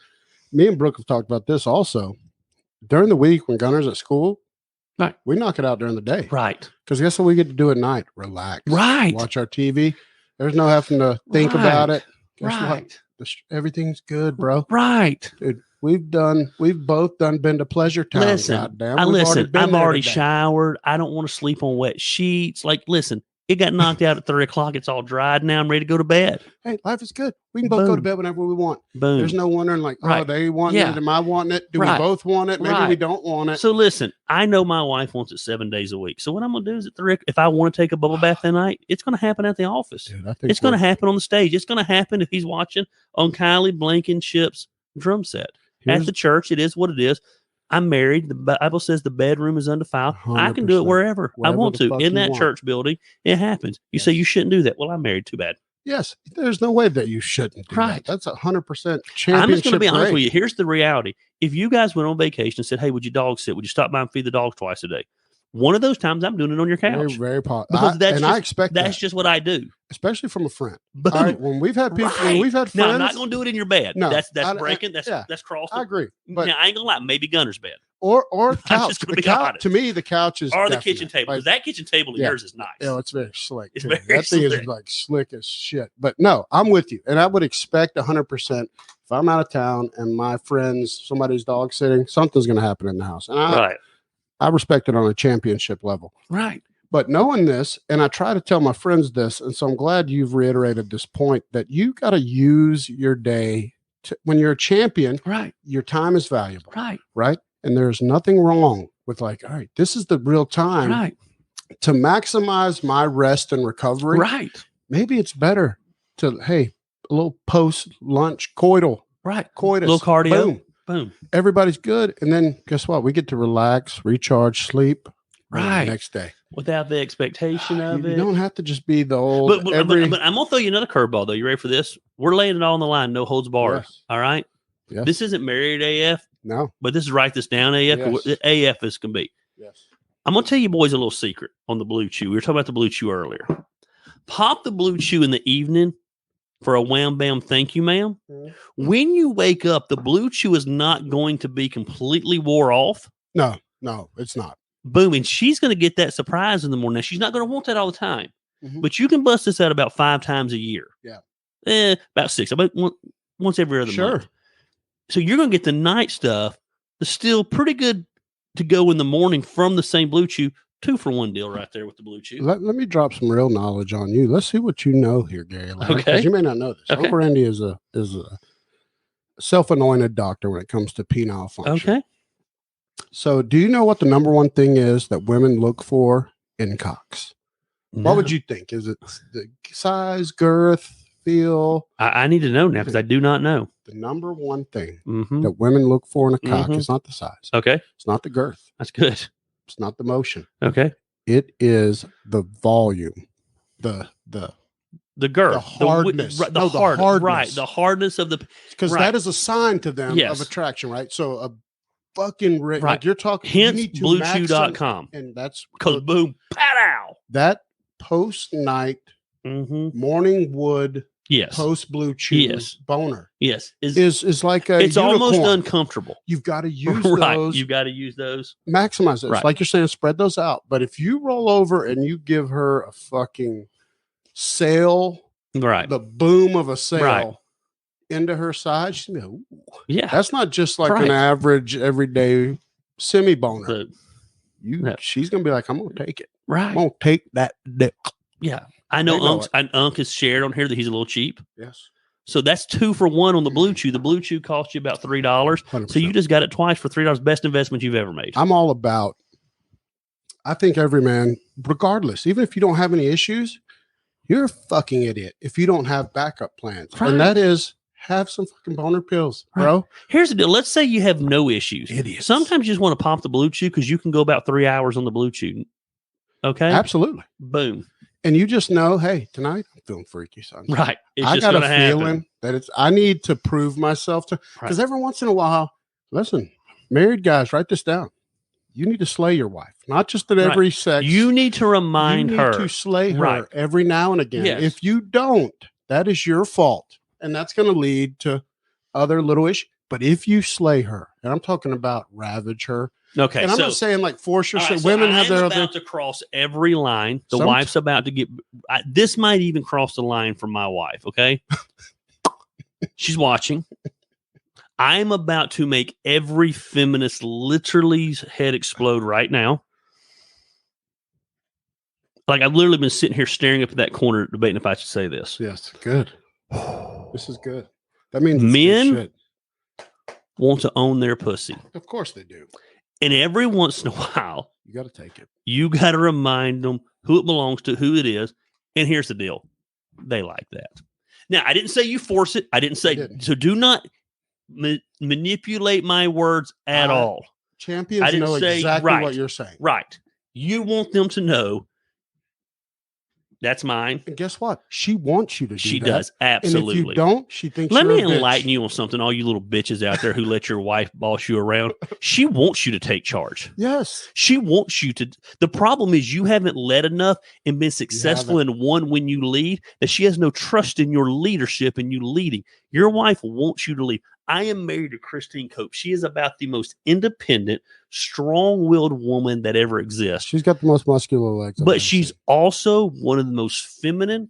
me and Brooke have talked about this also. During the week when Gunner's at school, right, we knock it out during the day, right? Because guess what we get to do at night? Relax, right? Watch our TV. There's no having to think about it. Guess right. what? Everything's good, bro. Right. Dude, we've both been to Pleasure Town. Listen, I've already showered. I don't want to sleep on wet sheets. Like, listen, it got knocked out at 3:00. It's all dried now. I'm ready to go to bed. Hey, life is good. We can both go to bed whenever we want. Boom. There's no wondering like, oh, they want it. Am I wanting it? Do we both want it? Maybe we don't want it. So listen, I know my wife wants it 7 days a week. So what I'm going to do is at 3:00, if I want to take a bubble bath that night, it's going to happen at the office. Dude, I think it's going to happen on the stage. It's going to happen if he's watching on Kylie Blankenship's drum set. At the church, it is what it is. I'm married. The Bible says the bedroom is undefiled. 100%. I can do it wherever I want to. In that church building, it happens. You say you shouldn't do that. Well, I'm married. Too bad. Yes, there's no way that you shouldn't do that. That's 100% championship. I'm just going to be honest with you. Here's the reality. If you guys went on vacation and said, hey, would you dog sit? Would you stop by and feed the dogs twice a day? One of those times I'm doing it on your couch. Very, very because I expect that's just what I do. especially from a friend. Boom. All right, when we've had people, when we've had friends. Now, I'm not going to do it in your bed. No, that's breaking. That's crossing. I agree. But now, I ain't going to lie. Maybe Gunner's bed. Or couch. To me, the couch is or the kitchen table. Because that kitchen table of yours is nice. Yeah, it's very slick. It's very that thing is like slick as shit. But no, I'm with you. And I would expect 100% if I'm out of town and my friends, somebody's dog sitting, something's going to happen in the house. And I respect it on a championship level. Right. But knowing this, and I try to tell my friends this, and so I'm glad you've reiterated this point, that you got to use your day when you're a champion. Right. Your time is valuable. Right. Right. And there's nothing wrong with like, all right, this is the real time to maximize my rest and recovery. Right. Maybe it's better to, a little post-lunch coitus. Right. A little cardio. Boom. Everybody's good. And then guess what? We get to relax, recharge, sleep. Right. The next day. Without the expectation of it. You don't have to just be the old. But I'm going to throw you another curveball, though. You ready for this? We're laying it all on the line. No holds barred. Yes. All right? Yes. This isn't married AF. No. But this is write this down AF. Yes. AF is can be. Yes. I'm going to tell you boys a little secret on the Blue Chew. We were talking about the Blue Chew earlier. Pop the Blue Chew in the evening for a wham bam thank you, ma'am. Mm-hmm. When you wake up, the Blue Chew is not going to be completely wore off. No, it's not. Boom. And she's going to get that surprise in the morning. Now, she's not going to want that all the time. But you can bust this out about 5 times a year. Yeah. About 6. About once every other month. So you're going to get the night stuff that's still pretty good to go in the morning from the same Blue Chew. 2-for-1 deal right there with the Blue Chew. Let me drop some real knowledge on you. Let's see what you know here, Gary Lamb. Okay. Because you may not know this. Okay. Uncle Randy is a self-anointed doctor when it comes to penile function. Okay. So do you know what the number one thing is that women look for in cocks? No. What would you think? Is it the size, girth, feel? I need to know now because I do not know. The number one thing that women look for in a cock is not the size. Okay. It's not the girth. That's good. It's not the motion. Okay. It is the volume, the girth, the hardness, the hardness, right? The hardness of the because that is a sign to them of attraction, right? So a fucking like you're talking. Hence, BlueChew.com, and that's because boom, pow, that post night morning wood. Yes. Post Blue Chew boner. Yes. Is like a it's unicorn. Almost uncomfortable. You've got to use those. You've got to use those. Maximize those. Right. Like you're saying, spread those out. But if you roll over and you give her a fucking sail, the boom of a sail into her side, she's gonna be like, ooh. Yeah. That's not just like an average everyday semi boner. She's gonna be like, I'm gonna take it. Right. I'm gonna take that dick. Yeah. I know Unk has shared on here that he's a little cheap. Yes. So that's 2-for-1 on the Blue Chew. The Blue Chew cost you about $3. 100%. So you just got it twice for $3. Best investment you've ever made. I'm all about, I think every man, regardless, even if you don't have any issues, you're a fucking idiot if you don't have backup plans. Right. And that is have some fucking boner pills, bro. Right. Here's the deal. Let's say you have no issues. Idiots. Sometimes you just want to pop the Blue Chew because you can go about 3 hours on the Blue Chew. Okay? Absolutely. Boom. And you just know, hey, tonight I'm feeling freaky, son. Right. I got a feeling that I need to prove myself to, because every once in a while, listen, married guys, write this down. You need to slay your wife, not just at every sex. You need to remind her to slay her every now and again. Yes. If you don't, that is your fault. And that's going to lead to other little issues. But if you slay her, and I'm talking about ravage her. Okay, and I'm not saying like force her. Women have their about to cross every line. The wife's about to get. This might even cross the line for my wife. Okay, she's watching. I'm about to make every feminist literally's head explode right now. Like I've literally been sitting here staring up at that corner, debating if I should say this. Yes, good. This is good. That means men want to own their pussy. Of course they do. And every once in a while, you got to take it. You got to remind them who it belongs to, who it is. And here's the deal. They like that. Now, I didn't say you force it. I didn't say, so do not manipulate my words at all. Champions know exactly what you're saying. Right. You want them to know That's mine. And guess what? She wants you to do She that. does. Absolutely. And if you don't, she thinks Let you're me a bitch. enlighten you on something, all you little bitches out there who let your wife boss you around. She wants you to take charge. Yes. She wants you to. The problem is you haven't led enough and been successful in one when you lead that she has no trust in your leadership and you leading. Your wife wants you to lead. I am married to Christine Cope. She is about the most independent, strong-willed woman that ever exists. She's got the most muscular legs. But she's also one of the most feminine,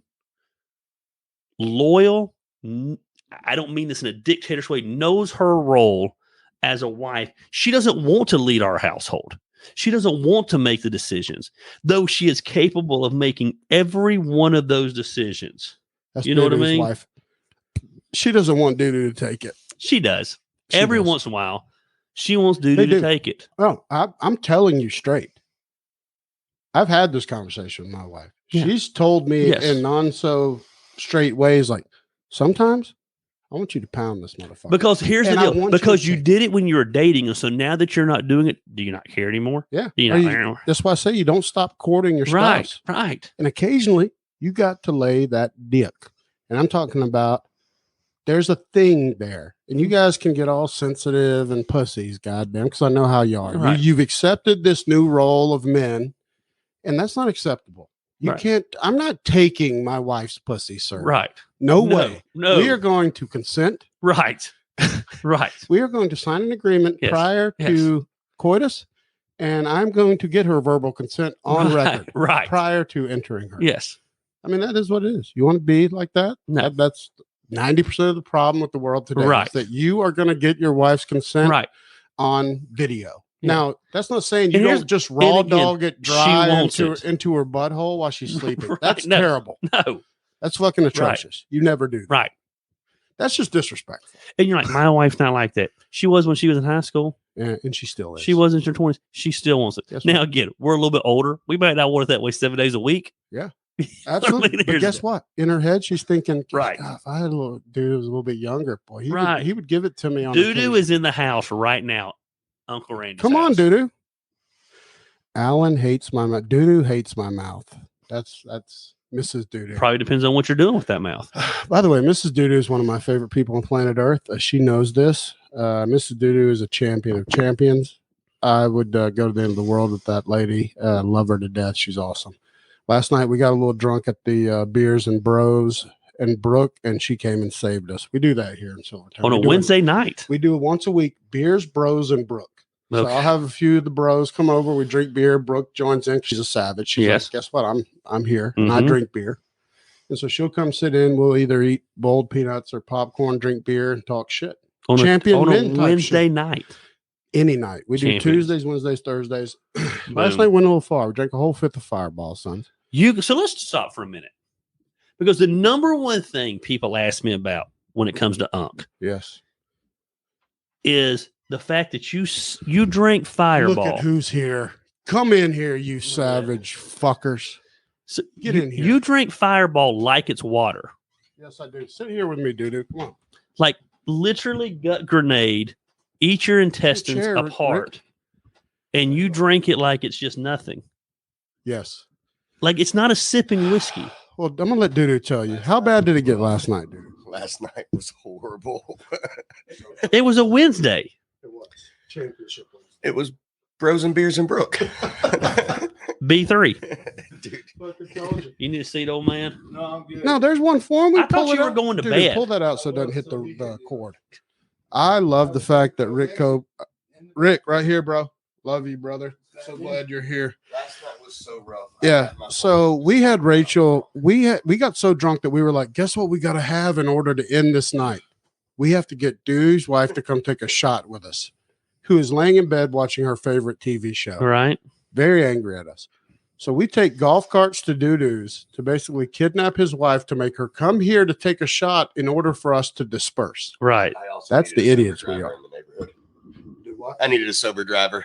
loyal, I don't mean this in a dictator's way, knows her role as a wife. She doesn't want to lead our household. She doesn't want to make the decisions, though she is capable of making every one of those decisions. That's you know what I mean? Wife. She doesn't want Doo-Doo to take it. She does. Every once in a while, she wants Doo-Doo to take it. Oh, I'm telling you straight. I've had this conversation with my wife. Yeah. She's told me in non-so straight ways, like, sometimes I want you to pound this motherfucker. Because here's the deal. Because you did it when you were dating, and so now that you're not doing it, do you not care anymore? Yeah. Do you not care anymore? That's why I say you don't stop courting your spouse. Right. And occasionally, you got to lay that dick. And I'm talking about there's a thing there. And you guys can get all sensitive and pussies, goddamn, because I know how you are. Right. You've accepted this new role of men, and that's not acceptable. You can't. I'm not taking my wife's pussy, sir. Right. No way. No. We are going to consent. Right. Right. We are going to sign an agreement prior to coitus, and I'm going to get her verbal consent on record prior to entering her. Yes. I mean, that is what it is. You want to be like that? No. That's 90% of the problem with the world today. Is that you are going to get your wife's consent on video. Yeah. Now, that's not saying you don't just raw dog it dry into her butthole while she's sleeping. That's terrible. No. That's fucking atrocious. You never do that. Right. That's just disrespectful. And you're like, my wife's not like that. She was when she was in high school. Yeah, and she still is. She was in her 20s. She still wants it. Guess now, again, we're a little bit older. We might not want it that way 7 days a week. Yeah. Absolutely. But guess what? In her head, she's thinking, God, if I had a little dude who was a little bit younger, boy, he would give it to me on Doo-Doo is in the house right now. Uncle Randy's Come house. on, Doo-Doo. Alan hates my mouth. Doo-Doo hates my mouth. That's Mrs. Doo-Doo. Probably depends on what you're doing with that mouth. By the way, Mrs. Doo-Doo is one of my favorite people on planet Earth. She knows this. Mrs. Doo-Doo is a champion of champions. I would go to the end of the world with that lady. Love her to death. She's awesome. Last night, we got a little drunk at the Beers and Bros and Brooke, and she came and saved us. We do that here in Silvertown. On a Wednesday night. We do it once a week. Beers, Bros, and Brooke. Okay. So I'll have a few of the bros come over. We drink beer. Brooke joins in. She's a savage. She's like, guess what? I'm here. And I drink beer. And so she'll come sit in. We'll either eat boiled peanuts or popcorn, drink beer, and talk shit. On a Wednesday night. Any night. We do Tuesdays, Wednesdays, Thursdays. Last night went a little far. We drank a whole fifth of Fireball, sons. So let's stop for a minute. Because the number one thing people ask me about when it comes to Unk is the fact that you drink Fireball. Look at who's here. Come in here, you savage fuckers. So get in here. You drink Fireball like it's water. Yes, I do. Sit here with me, Doo-Doo. Come on. Like literally gut grenade, eat your intestines apart, Rick. And you drink it like it's just nothing. Yes. Like it's not a sipping whiskey. Well, I'm going to let Doo-Doo tell you. How bad did it get last night, Doo-Doo? Last night was horrible. It was a Wednesday. It was. Championship Wednesday. It was Bros and Beers and Brooke. B3. Dude. You need a seat, old man? No, I'm good. No, there's one for me. I thought you were going to bed. Pull that out so it doesn't hit the cord. I love the fact that Rick, right here, bro. Love you, brother. So glad you're here. Last night was so rough. Yeah. So we had Rachel. We got so drunk that we were like, guess what we got to have in order to end this night? We have to get Doo's wife to come take a shot with us, who is laying in bed watching her favorite TV show. Right. Very angry at us. So we take golf carts to Doo-Doo's to basically kidnap his wife to make her come here to take a shot in order for us to disperse. Right. That's the idiots we are. I needed a sober driver.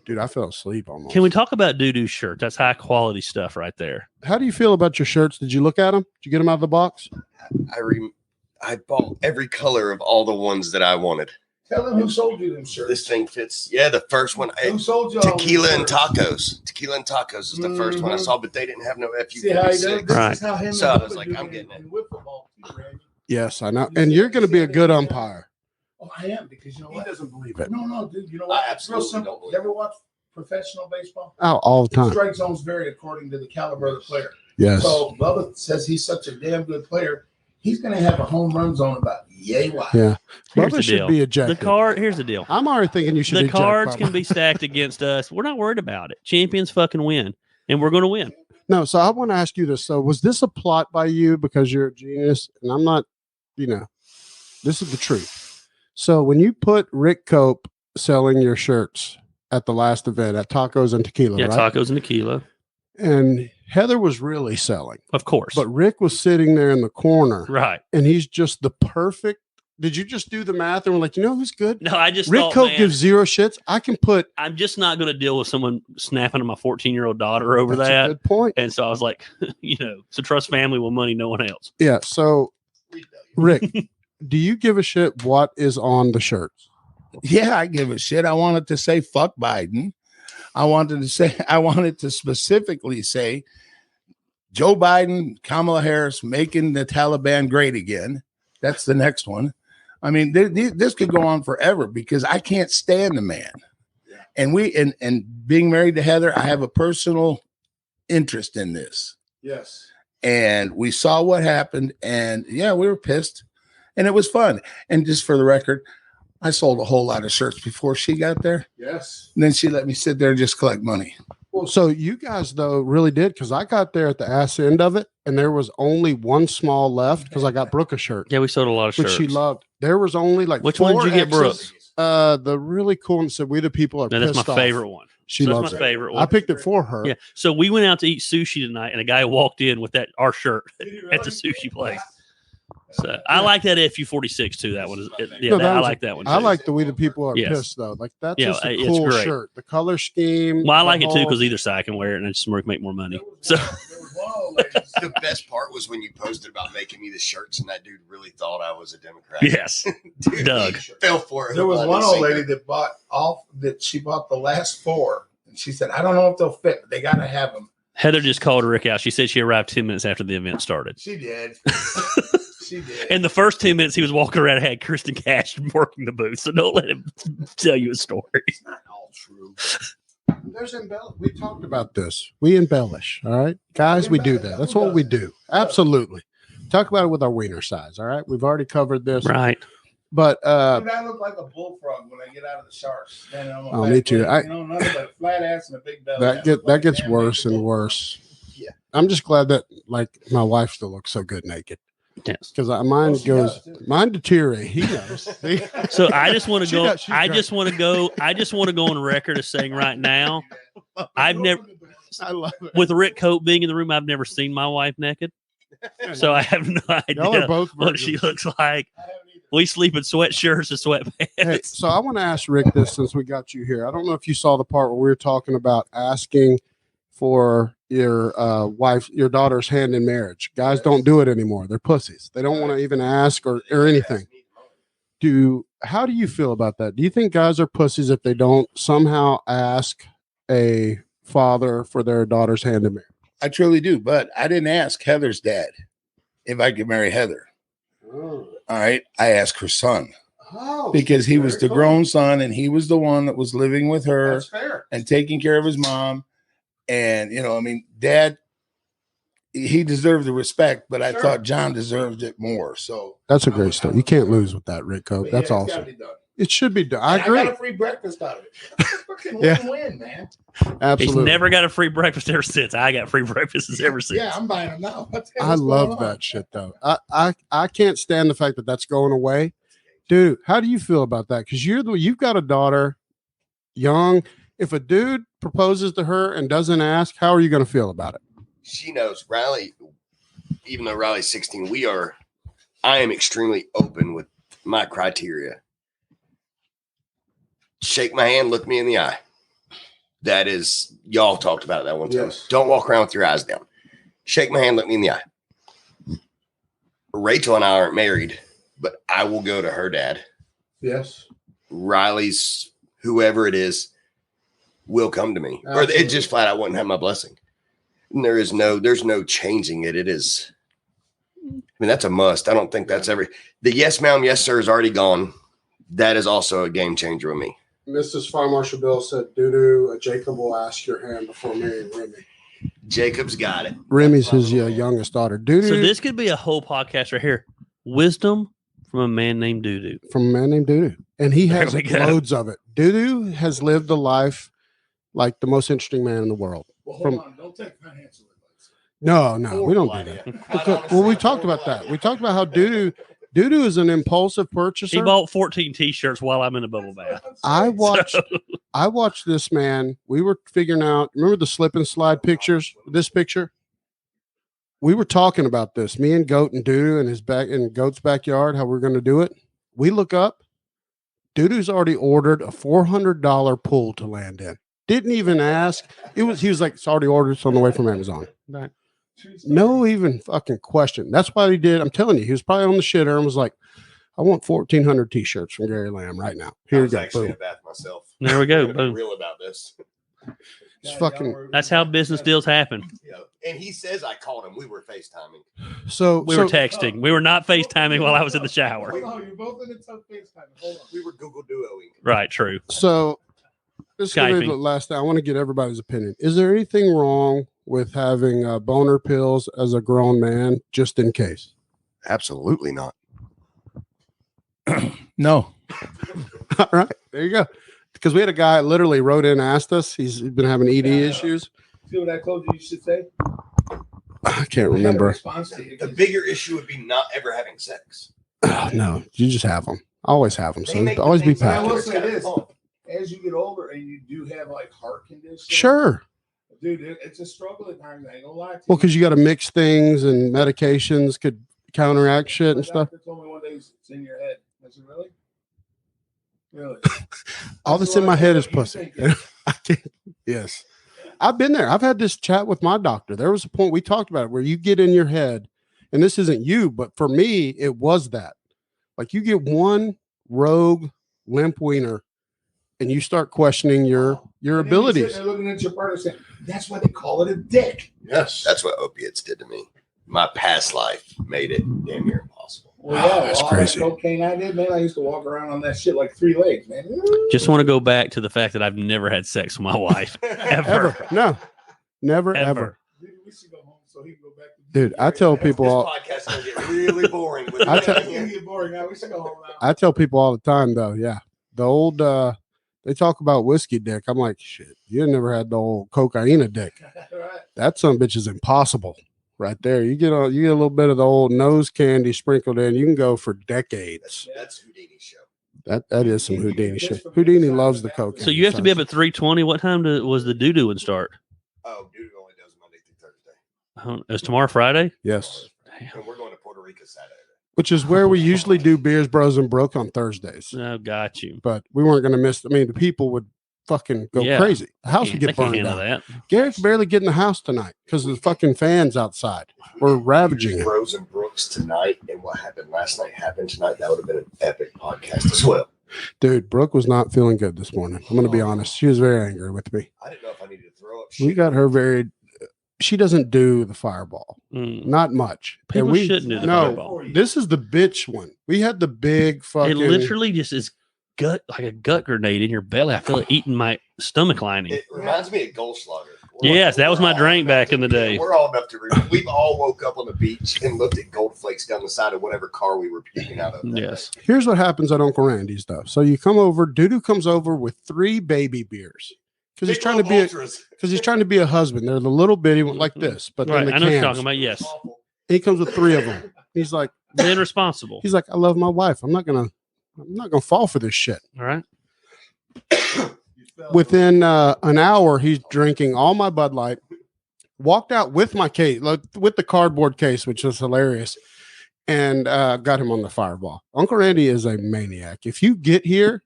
Dude, I fell asleep almost. Can we talk about Doo-Doo's shirt? That's high quality stuff right there. How do you feel about your shirts? Did you look at them? Did you get them out of the box? I bought every color of all the ones that I wanted. Tell them who sold you them shirts. This thing fits. Yeah, the first one. Who sold you Tequila and Tacos. Tequila and Tacos is the first one I saw, but they didn't have no FU46. See how he does? This is how him So I and was like, I'm getting it. Wiffle Ball too, Randy. Yes, I know. And you're going to be a good umpire. Oh, I am, because you know what? He doesn't believe it. No, dude. You know what? I It's real absolutely simple. don't believe You ever watch professional baseball? Oh, all the time. Strike zones vary according to the caliber of the player. Yes. So Bubba says he's such a damn good player. He's going to have a home run zone about yay wide. Yeah. Here's Bubba the should deal. be ejected. Here's the deal. I'm already thinking you should The eject cards Bubba. can be stacked against us. We're not worried about it. Champions fucking win, and we're going to win. No, so I want to ask you this. So was this a plot by you because you're a genius? And I'm not, this is the truth. So when you put Rick Cope selling your shirts at the last event at Tacos and Tequila, Yeah, right? Tacos and Tequila. And Heather was really selling. Of course. But Rick was sitting there in the corner. Right. And he's just the perfect. Did you just do the math and we're like, who's good? No, I just Rick Cope gives zero shits. I can put. I'm just not going to deal with someone snapping at my 14-year-old daughter over That's that. a good point. And so I was like, so trust family with money, no one else. Yeah. So, Rick, do you give a shit what is on the shirts? Yeah, I give a shit. I wanted to say fuck Biden. I wanted to specifically say Joe Biden, Kamala Harris making the Taliban great again. That's the next one. I mean, this could go on forever because I can't stand the man. And and being married to Heather, I have a personal interest in this. Yes. And we saw what happened, and yeah, we were pissed, and it was fun. And just for the record, I sold a whole lot of shirts before she got there. Yes. And then she let me sit there and just collect money. Well, so you guys though really did, because I got there at the ass end of it, and there was only one small left because I got Brooke a shirt. Yeah, we sold a lot of which shirts. she loved. There was only like which one did you get, Brooke? The really cool one said, "We the people are." No, pissed that's my off. favorite one. She loves my it. favorite one. I picked it for her. Yeah. So we went out to eat sushi tonight, and a guy walked in with our shirt at the sushi place. So I like that FU46 too. That one is, I like that one. Too. I like the "We the people are Yes. pissed" though. Like that's Yeah, just a it's cool great. shirt. The color scheme. Well, I like it too whole- because either side can wear it, and it's just make more money. So The best part was when you posted about making me the shirts, and that dude really thought I was a Democrat. yes, Dude, Doug. he fell for it. There was one old lady that she bought the last 4, and she said, "I don't know if they'll fit, but they got to have them." Heather just called Rick out. She said she arrived 10 minutes after the event started. She did. She did. In the first 10 minutes, he was walking around and had Kristen Cash working the booth. So don't let him tell you a story. It's not all true. There's we talked about this. We embellish. All right, guys, we do that. That's what we do. Absolutely. Talk about it with our wiener size. All right, we've already covered this. Right. But Dude, I look like a bullfrog when I get out of the shower. Standing on my Oh, back me too. leg. Nothing but a flat ass and a big belly. that gets worse and worse. Yeah. I'm just glad that like my wife still looks so good naked. Yes. Because mine deteriorate. He knows. See? So I just want to She go. does, she's I great. just want to go on record as saying right now, I've never, I love it. with Rick Cope being in the room, I've never seen my wife naked. So I have no Y'all are idea both what she virgins. looks like. We sleep in sweatshirts and sweatpants. Hey, so I want to ask Rick this since we got you here. I don't know if you saw the part where we were talking about asking for your your daughter's hand in marriage. Guys don't do it anymore. They're pussies. They don't want to even ask or anything. How do you feel about that? Do you think guys are pussies if they don't somehow ask a father for their daughter's hand in marriage? I truly do, but I didn't ask Heather's dad if I could marry Heather. Oh. All right. I asked her son because he was the grown son and he was the one that was living with her fair. and taking care of his mom. And, dad, he deserved the respect, but I thought John deserved it more. So That's a great story. You can't lose with that, Rick Cope. That's awesome. It should be done. I agree. I got a free breakfast out of it. Fucking win-win, man. Absolutely. He's never got a free breakfast ever since. I got free breakfasts ever since. Yeah, I'm buying them now. I love that shit though. I can't stand the fact that that's going away, dude. How do you feel about that? Because you've got a daughter, young. If a dude proposes to her and doesn't ask, how are you going to feel about it? She knows Riley, even though Riley's 16, I am extremely open with my criteria. Shake my hand, look me in the eye. That is, y'all talked about it that one time. Yes. Don't walk around with your eyes down. Shake my hand, look me in the eye. Rachel and I aren't married, but I will go to her dad. Yes. Riley's, whoever it is, will come to me. Absolutely. Or it just flat out wouldn't have my blessing. And there's no changing it. It is, I mean, that's a must. I don't think that's the yes, ma'am, yes, sir is already gone. That is also a game changer with me. Mrs. Fire Marshal Bill said, Doo-doo, Jacob will ask your hand before marrying Remy. Jacob's got it. Remy's his youngest daughter. Doo-doo. So this could be a whole podcast right here. Wisdom from a man named Doo-doo. From a man named Doo-doo. And he has loads of it. Doo-doo has lived a life like the most interesting man in the world. Well, hold on. Don't take financial advice. No, we don't do that. Well, we talked about that. We talked about how Doo-doo is an impulsive purchaser. He bought 14 T-shirts while I'm in a bubble bath. I watched this man. We were figuring out. Remember the slip and slide pictures? This picture. We were talking about this. Me and Goat and Doo-doo in Goat's backyard. How we're going to do it. We look up. Doo-doo's already ordered a $400 pool to land in. Didn't even ask. He was like, it's already ordered. It's on the way from Amazon. Right. No even fucking question. That's why he did. I'm telling you, he was probably on the shitter and was like, I want 1,400 T-shirts from Gary Lamb right now. Here you go. Actually in a bath myself. There we go. I'm real about this. It's fucking. That's how business deals happen. Yeah. And he says I called him. We were FaceTiming. We were texting. We were not FaceTiming while I was in the shower. Hold on, you're both in the tough FaceTiming. Hold on. We were Google Duoing. Right. True. So this is gonna be the last thing. I want to get everybody's opinion. Is there anything wrong with having boner pills as a grown man, just in case? Absolutely not. No. All right, there you go. Because we had a guy literally wrote in and asked us. He's been having ED issues. See what I told you should say? I can't remember. The bigger issue would be not ever having sex. Oh, no, you just have them. Always have them. So always be packed. I will say this: as you get older and you do have like heart conditions, sure. Dude, it's a struggle at times. I ain't gonna lie to you. Well, because you got to mix things and medications could counteract shit and stuff. Told me one day it's in your head. I said, really? Really? All that's in my head is pussy. Yes. I've been there. I've had this chat with my doctor. There was a point we talked about it where you get in your head, and this isn't you, but for me, it was that. Like you get one rogue limp wiener and you start questioning your abilities. They're looking at your partner saying, that's why they call it a dick. Yes. That's what opiates did to me. My past life made it damn near impossible. Well, yeah, that's crazy. That cocaine I did, man. I used to walk around on that shit like 3 legs, man. Just want to go back to the fact that I've never had sex with my wife. Ever. No. Never, ever. Dude, we should go home so he can go back to Dude, I tell people all this podcast is gonna get really boring. We should go home now. I tell people all the time though, yeah. The old they talk about whiskey dick. I'm like, shit, you never had the old cocaine dick. Right. That son of a bitch is impossible. Right there, you get a little bit of the old nose candy sprinkled in. You can go for decades. That's Houdini's show. That is some Houdini shit. Houdini loves the cocaine. So you have to be up at 3:20. What time was the doo-doo start? Oh, doo-doo only does Monday through Thursday. Is tomorrow Friday? Yes. Damn. And we're going to Puerto Rico Saturday. Which is where we usually do Beers, Bros, and Broke on Thursdays. Oh, got you. But we weren't going to miss. I mean, the people would fucking go crazy. The house would get burned down. Gary's barely getting the house tonight because of the fucking fans outside. We're ravaging it. Bros and Brooks tonight, and what happened last night happened tonight. That would have been an epic podcast as well. Dude, Brooke was not feeling good this morning. I'm going to be honest. She was very angry with me. I didn't know if I needed to throw up. We got her very. She doesn't do the fireball. Not much. People shouldn't do the fireball. This is the bitch one. We had the big fucking. It literally just is like a gut grenade in your belly. I feel it eating my stomach lining. It reminds me of Goldschlager. Yes, that was my drink back in the day. We're all enough to remember. We've all woke up on the beach and looked at gold flakes down the side of whatever car we were puking out of. Yes. Here's what happens at Uncle Randy's, though. So you come over, Doo-doo comes over with 3 baby beers. Because he's trying to be a husband. They're the little bitty one like this, but right. then the I know what you're cans. talking about. Yes. He comes with 3 of them. He's like being responsible. He's like, I love my wife. I'm not gonna fall for this shit. All right. Within an hour, he's drinking all my Bud Light. Walked out with my case, with the cardboard case, which was hilarious, and got him on the fireball. Uncle Randy is a maniac. If you get here,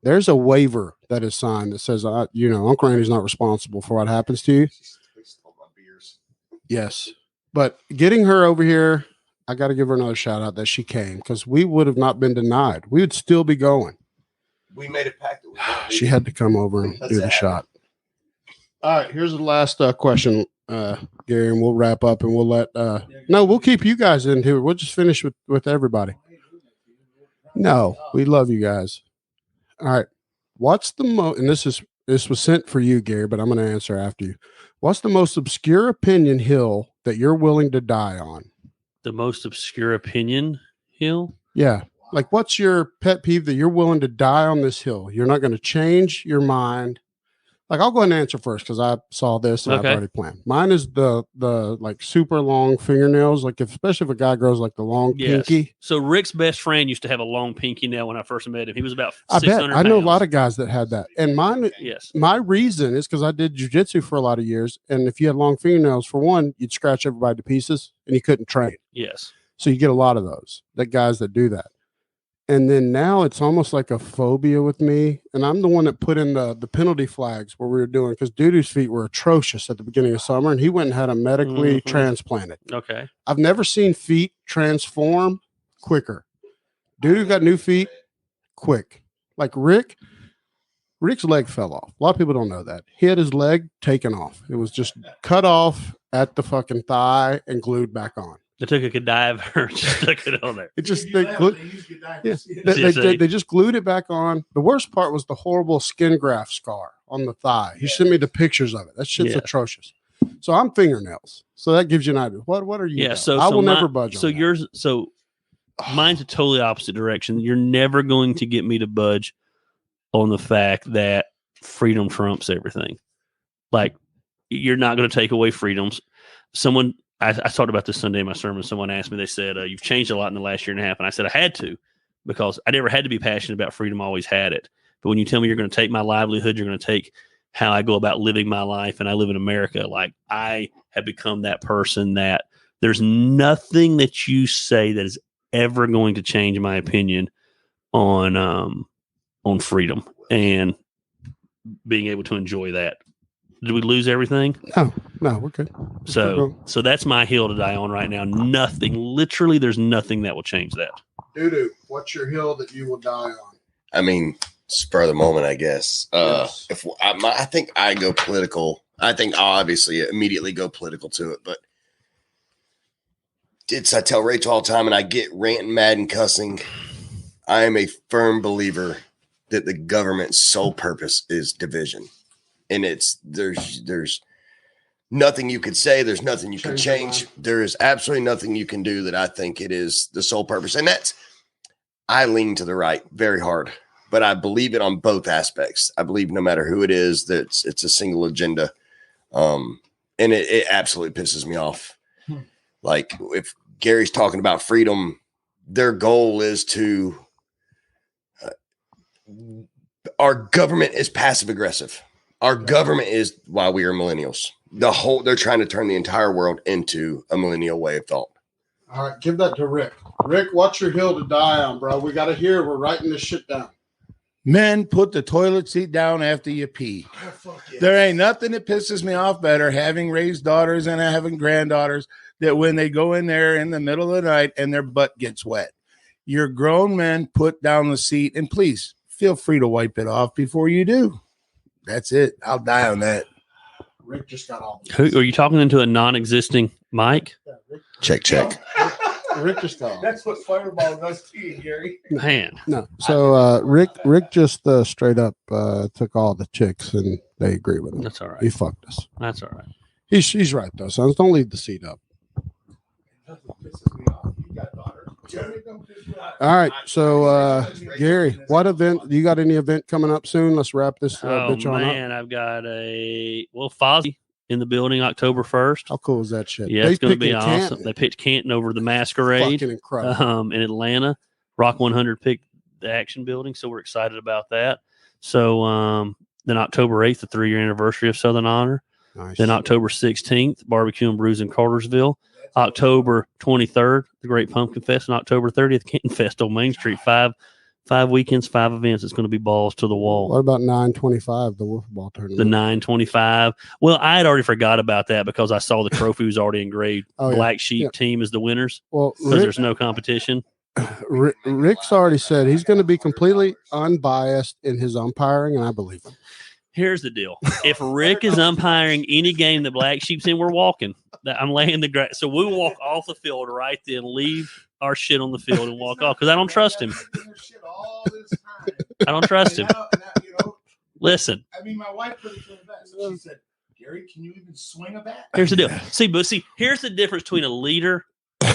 there's a waiver that is signed that says, Uncle Randy's not responsible for what happens to you. Yes. But getting her over here, I got to give her another shout out that she came because we would have not been denied. We would still be going. We made a pact. She had to come over and do the shot. All right, here's the last question, Gary, and we'll wrap up and we'll let we'll keep you guys in here. We'll just finish with everybody. No, we love you guys. All right. What's the most, and this was sent for you, Gary, but I'm going to answer after you. What's the most obscure opinion hill that you're willing to die on? The most obscure opinion hill? Yeah. Like, what's your pet peeve that you're willing to die on this hill? You're not going to change your mind. Like, I'll go ahead and answer first because I saw this and I've already planned. Mine is the like super long fingernails. Like, especially if a guy grows like the long pinky. So Rick's best friend used to have a long pinky nail when I first met him. He was about 600 pounds. I know a lot of guys that had that. And mine, my reason is because I did jujitsu for a lot of years. And if you had long fingernails, for one, you'd scratch everybody to pieces and you couldn't train. Yes. So you get a lot of those, guys that do that. And then now it's almost like a phobia with me. And I'm the one that put in the penalty flags where we were doing, because Dudu's feet were atrocious at the beginning of summer and he went and had them medically transplanted. Okay. I've never seen feet transform quicker. Dudu got new feet quick. Like Rick's leg fell off. A lot of people don't know that. He had his leg taken off. It was just cut off at the fucking thigh and glued back on. They took a cadaver and just stuck it on there. It just they just glued it back on. The worst part was the horrible skin graft scar on the thigh. He sent me the pictures of it. That shit's atrocious. So I'm fingernails. So that gives you an idea. What are you? Yeah. So I will never budge. So yours. So mine's a totally opposite direction. You're never going to get me to budge on the fact that freedom trumps everything. Like, you're not going to take away freedoms. I talked about this Sunday in my sermon. Someone asked me, they said, you've changed a lot in the last year and a half. And I said, I had to, because I never had to be passionate about freedom. I always had it. But when you tell me you're going to take my livelihood, you're going to take how I go about living my life, and I live in America, like, I have become that person that there's nothing that you say that is ever going to change my opinion on freedom and being able to enjoy that. Did we lose everything? No, we're good. So that's my hill to die on right now. Nothing, literally, there's nothing that will change that. Dudu, what's your hill that you will die on? I mean, spur of the moment, I guess. Yes. If I think I go political, I think I'll obviously immediately go political to it. But I tell Rachel all the time, and I get ranting, mad, and cussing. I am a firm believer that the government's sole purpose is division. And there's nothing you could say. There's nothing you can change. There is absolutely nothing you can do that I think it is the sole purpose. And I lean to the right very hard, but I believe it on both aspects. I believe no matter who it is, that it's a single agenda. And it absolutely pisses me off. Like, if Gary's talking about freedom, their goal is to, our government is passive aggressive. Our government is why we are millennials. They're trying to turn the entire world into a millennial way of thought. All right, give that to Rick. Rick, what's your hill to die on, bro? We got to hear. We're writing this shit down. Men, put the toilet seat down after you pee. There ain't nothing that pisses me off better, having raised daughters and having granddaughters, that when they go in there in the middle of the night and their butt gets wet. You're grown men, put down the seat, and please feel free to wipe it off before you do. That's it. I'll die on that. Rick just got all. Who are you talking into a non-existing mic? Yeah, Check. Rick just got all. That's what Fireball does to you, Gary. Man. No. So Rick just straight up took all the chicks and they agree with him. That's all right. He fucked us. That's all right. He's right though, sons. Don't leave the seat up. All right, so Gary, what event? You got any event coming up soon? Let's wrap this bitch on up. Man, I've got Fozzie in the building October 1st. How cool is that shit? Yeah, it's going to be awesome. Canton. They picked Canton over the Masquerade. Fucking incredible. In Atlanta. Rock 100 picked the Action Building, so we're excited about that. So then October 8th, the 3-year anniversary of Southern Honor. Nice. Then October 16th, Barbecue and Brews in Cartersville. October 23rd, the Great Pumpkin Fest, and October 30th, Canton Fest on Main Street. 5 weekends, 5 events. It's going to be balls to the wall. What about 925, the Wiffle Ball tournament? The 925. Well, I had already forgot about that because I saw the trophy was already engraved. Black Sheep team is the winners. Well, because there's no competition. Rick's already said he's going to be completely unbiased in his umpiring, and I believe him. Here's the deal. If Rick is umpiring any game the Black Sheep's in, we're walking. I'm laying the grass. So we'll walk off the field right then, leave our shit on the field and walk off because I don't trust him. I don't trust him. Listen. I mean, my wife put it to the best. She said, Gary, can you even swing a bat? Here's the deal. See, here's the difference between a leader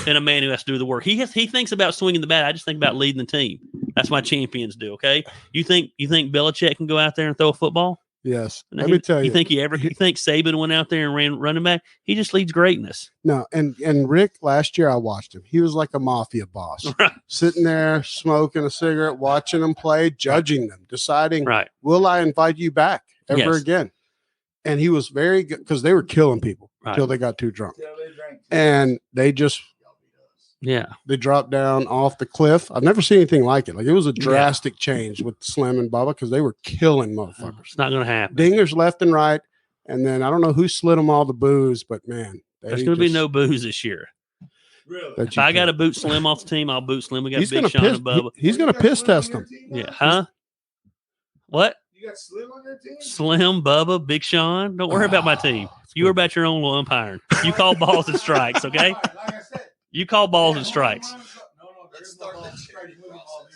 and a man who has to do the work. He thinks about swinging the bat. I just think about leading the team. That's what champions do. Okay. You think Belichick can go out there and throw a football? Yes. Let me tell you. You think Saban went out there and ran running back? He just leads greatness. No, and Rick, last year I watched him. He was like a mafia boss. Right. Sitting there, smoking a cigarette, watching them play, judging them, deciding, will I invite you back ever again? And he was very good because they were killing people until they got too drunk. And they just they dropped down off the cliff. I've never seen anything like it. Like it was a drastic change with Slim and Bubba because they were killing motherfuckers. It's not going to happen. Dingers left and right. And then I don't know who slid them all the booze, but man. There's going to be no booze this year. Really? If I got to boot Slim off the team, I'll boot Slim. We got Big Sean and Bubba. He's going to piss test them. Yeah. Huh? What? You got Slim on their team? Slim, Bubba, Big Sean. Don't worry about my team. You worry about your own little umpiring. You call balls and strikes, okay? Like I said, you call balls and strikes.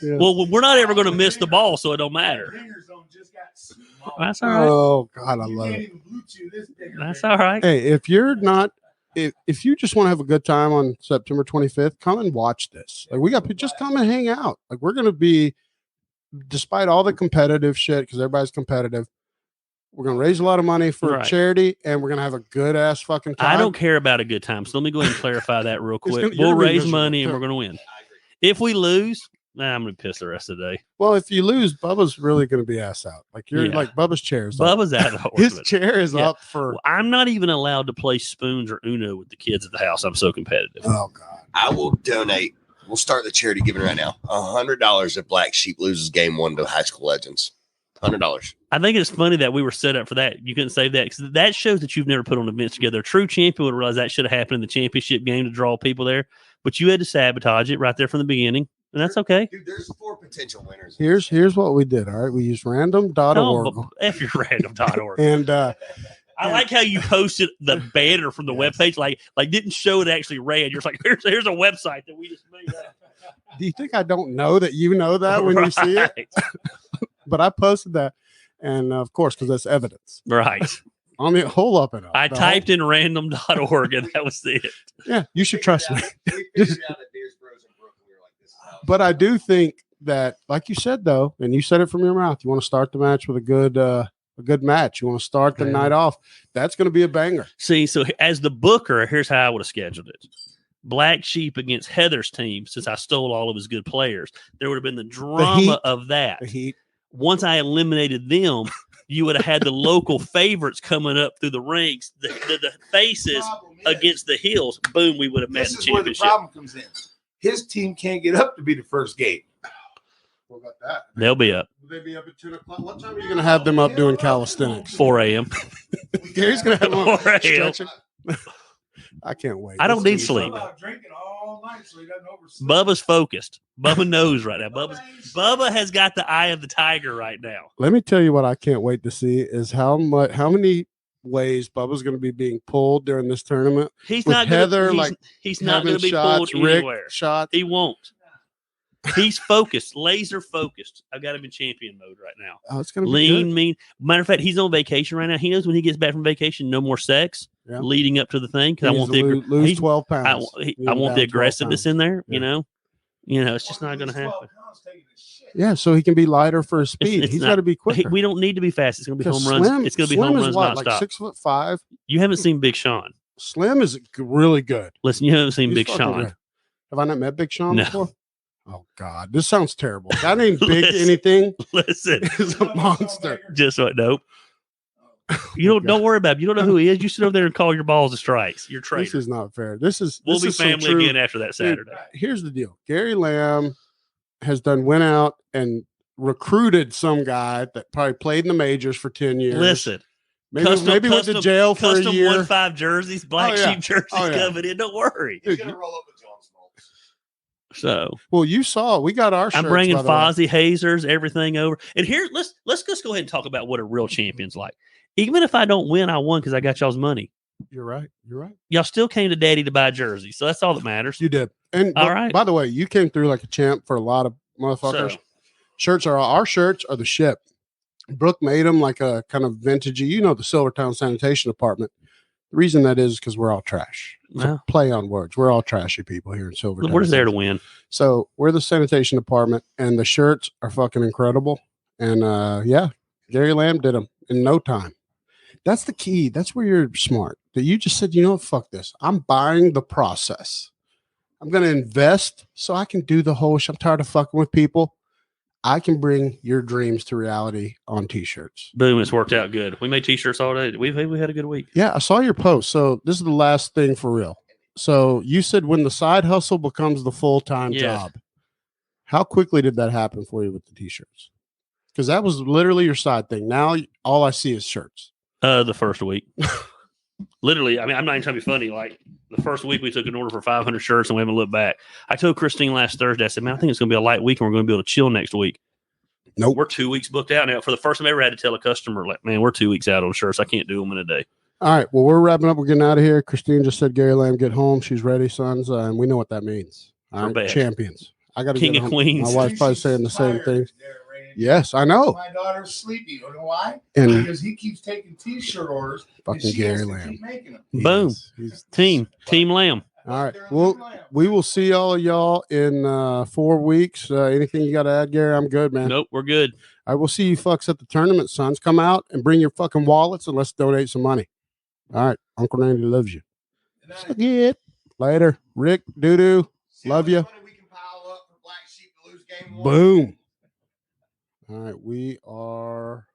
Yeah. Well, we're not ever going to miss the ball, so it don't matter. That's all right. Oh, God, I love it. That's all right. Hey, if you're not, if you just want to have a good time on September 25th, come and watch this. Like just come and hang out. Like we're going to be, despite all the competitive shit, because everybody's competitive, we're going to raise a lot of money for charity, and we're going to have a good-ass fucking time. I don't care about a good time, so let me go ahead and clarify that real quick. We'll raise money, and we're going to win. If we lose, I'm going to piss the rest of the day. Well, if you lose, Bubba's really going to be ass out. Like you're like Bubba's chair is Bubba's up. out of the His chair is up for. Well, I'm not even allowed to play spoons or Uno with the kids at the house. I'm so competitive. Oh God! I will donate. We'll start the charity giving right now. $100 if Black Sheep loses game 1 to High School Legends. $100. I think it's funny that we were set up for that. You couldn't save that because that shows that you've never put on events together. A true champion would realize that should have happened in the championship game to draw people there, but you had to sabotage it right there from the beginning, and that's okay. Dude, there's 4 potential winners. Here's what we did. All right, we used random.org. F your random.org. And I like how you posted the banner from the webpage, like didn't show it actually read. You're like, here's a website that we just made up. Do you think I don't know that you know that when you see it? But I posted that, and of course, because that's evidence. Right. On the whole up and up. I typed in random.org, and that was it. Yeah, you should trust me. But I do think that, like you said, though, and you said it from your mouth, you want to start the match with a good match. You want to start the night off. That's going to be a banger. See, so as the booker, here's how I would have scheduled it. Black Sheep against Heather's team, since I stole all of his good players. There would have been the drama of that. The heat. Once I eliminated them, you would have had the local favorites coming up through the ranks, the faces against the heels. Boom, we would have met the championship. This is where the problem comes in. His team can't get up to be the first gate. What about that? They'll be up. Will they be up at 10 o'clock? What time are you going to have them up doing calisthenics? 4 a.m. Gary's going to have them 4 a.m. I can't wait. I don't need sleep. Drinking all night so he doesn't oversleep. Bubba's focused. Bubba knows right now. Bubba has got the eye of the tiger right now. Let me tell you what I can't wait to see is how many ways Bubba's going to be being pulled during this tournament. He's not going to be pulled anywhere. Shots. He won't. He's focused, laser focused. I've got him in champion mode right now. Oh, it's going to be lean, good. mean. Matter of fact, he's on vacation right now. He knows when he gets back from vacation, no more sex leading up to the thing. Because I want lose 12 pounds. I want the aggressiveness in there. Yeah. You know, it's just not going to happen. Yeah, so he can be lighter for his speed. He's got to be quicker. We don't need to be fast. It's going to be home runs. It's going to be home runs nonstop. Like 6'5". You haven't seen Big Sean. Slim is really good. Listen, you haven't seen Big Sean. Good. Have I not met Big Sean before? Oh God, this sounds terrible. That ain't big anything. Listen, is a monster. Just what? Nope. You don't worry about him. You don't know who he is. You sit over there and call your balls and strikes. You're traitor. This is not fair. We'll be family again after that Saturday. Dude, here's the deal. Gary Lamb has went out and recruited some guy that probably played in the majors for 10 years. Listen. Maybe went to jail for a year. Custom 1-5 jerseys, Black Sheep jerseys coming in. Don't worry. He's going to roll up with John Smoltz. So, well, you saw we got our. I'm bringing Fozzie hazers, everything over. And here, let's just go ahead and talk about what a real champion's like. Even if I don't win, I won because I got y'all's money. You're right. You're right. Y'all still came to Daddy to buy jerseys, so that's all that matters. You did. And all right. By the way, you came through like a champ for a lot of motherfuckers. So, our shirts are the ship. Brooke made them like a kind of vintagey. You know, the Silvertown Sanitation Department. The reason that is because we're all trash. Wow. Play on words. We're all trashy people here in Silvertown. We're there to win. So we're the sanitation department, and the shirts are fucking incredible. And yeah, Gary Lamb did them in no time. That's the key. That's where you're smart. That you just said, you know what, fuck this. I'm buying the process. I'm going to invest so I can do the whole I'm tired of fucking with people. I can bring your dreams to reality on t-shirts. Boom, it's worked out good. We made t-shirts all day. We had a good week. Yeah, I saw your post. So this is the last thing for real. So you said when the side hustle becomes the full-time job, how quickly did that happen for you with the t-shirts? Because that was literally your side thing. Now all I see is shirts. The first week. Literally, I mean, I'm not even trying to be funny. Like the first week we took an order for 500 shirts and we haven't looked back. I told Christine last Thursday, I said, man, I think it's going to be a light week and we're going to be able to chill next week. Nope. We're 2 weeks booked out now. For the first time I ever had to tell a customer, like, man, we're 2 weeks out on shirts. I can't do them in a day. All right. Well, we're wrapping up. We're getting out of here. Christine just said, Gary Lamb, get home. She's ready, sons. And we know what that means. All right. Champions. I got to King of Queens. My wife's probably saying the same thing. Yes, I know. My daughter's sleepy. You know why? And because he keeps taking t-shirt orders. Fucking Gary Lamb. Boom. Team Lamb. All right. Well, we will see all y'all in 4 weeks. Anything you got to add, Gary? I'm good, man. Nope, we're good. I will see you fucks at the tournament, sons. Come out and bring your fucking wallets and let's donate some money. All right. Uncle Randy loves you. Good. Later. Rick, doo-doo. Love you. Boom. All right, we are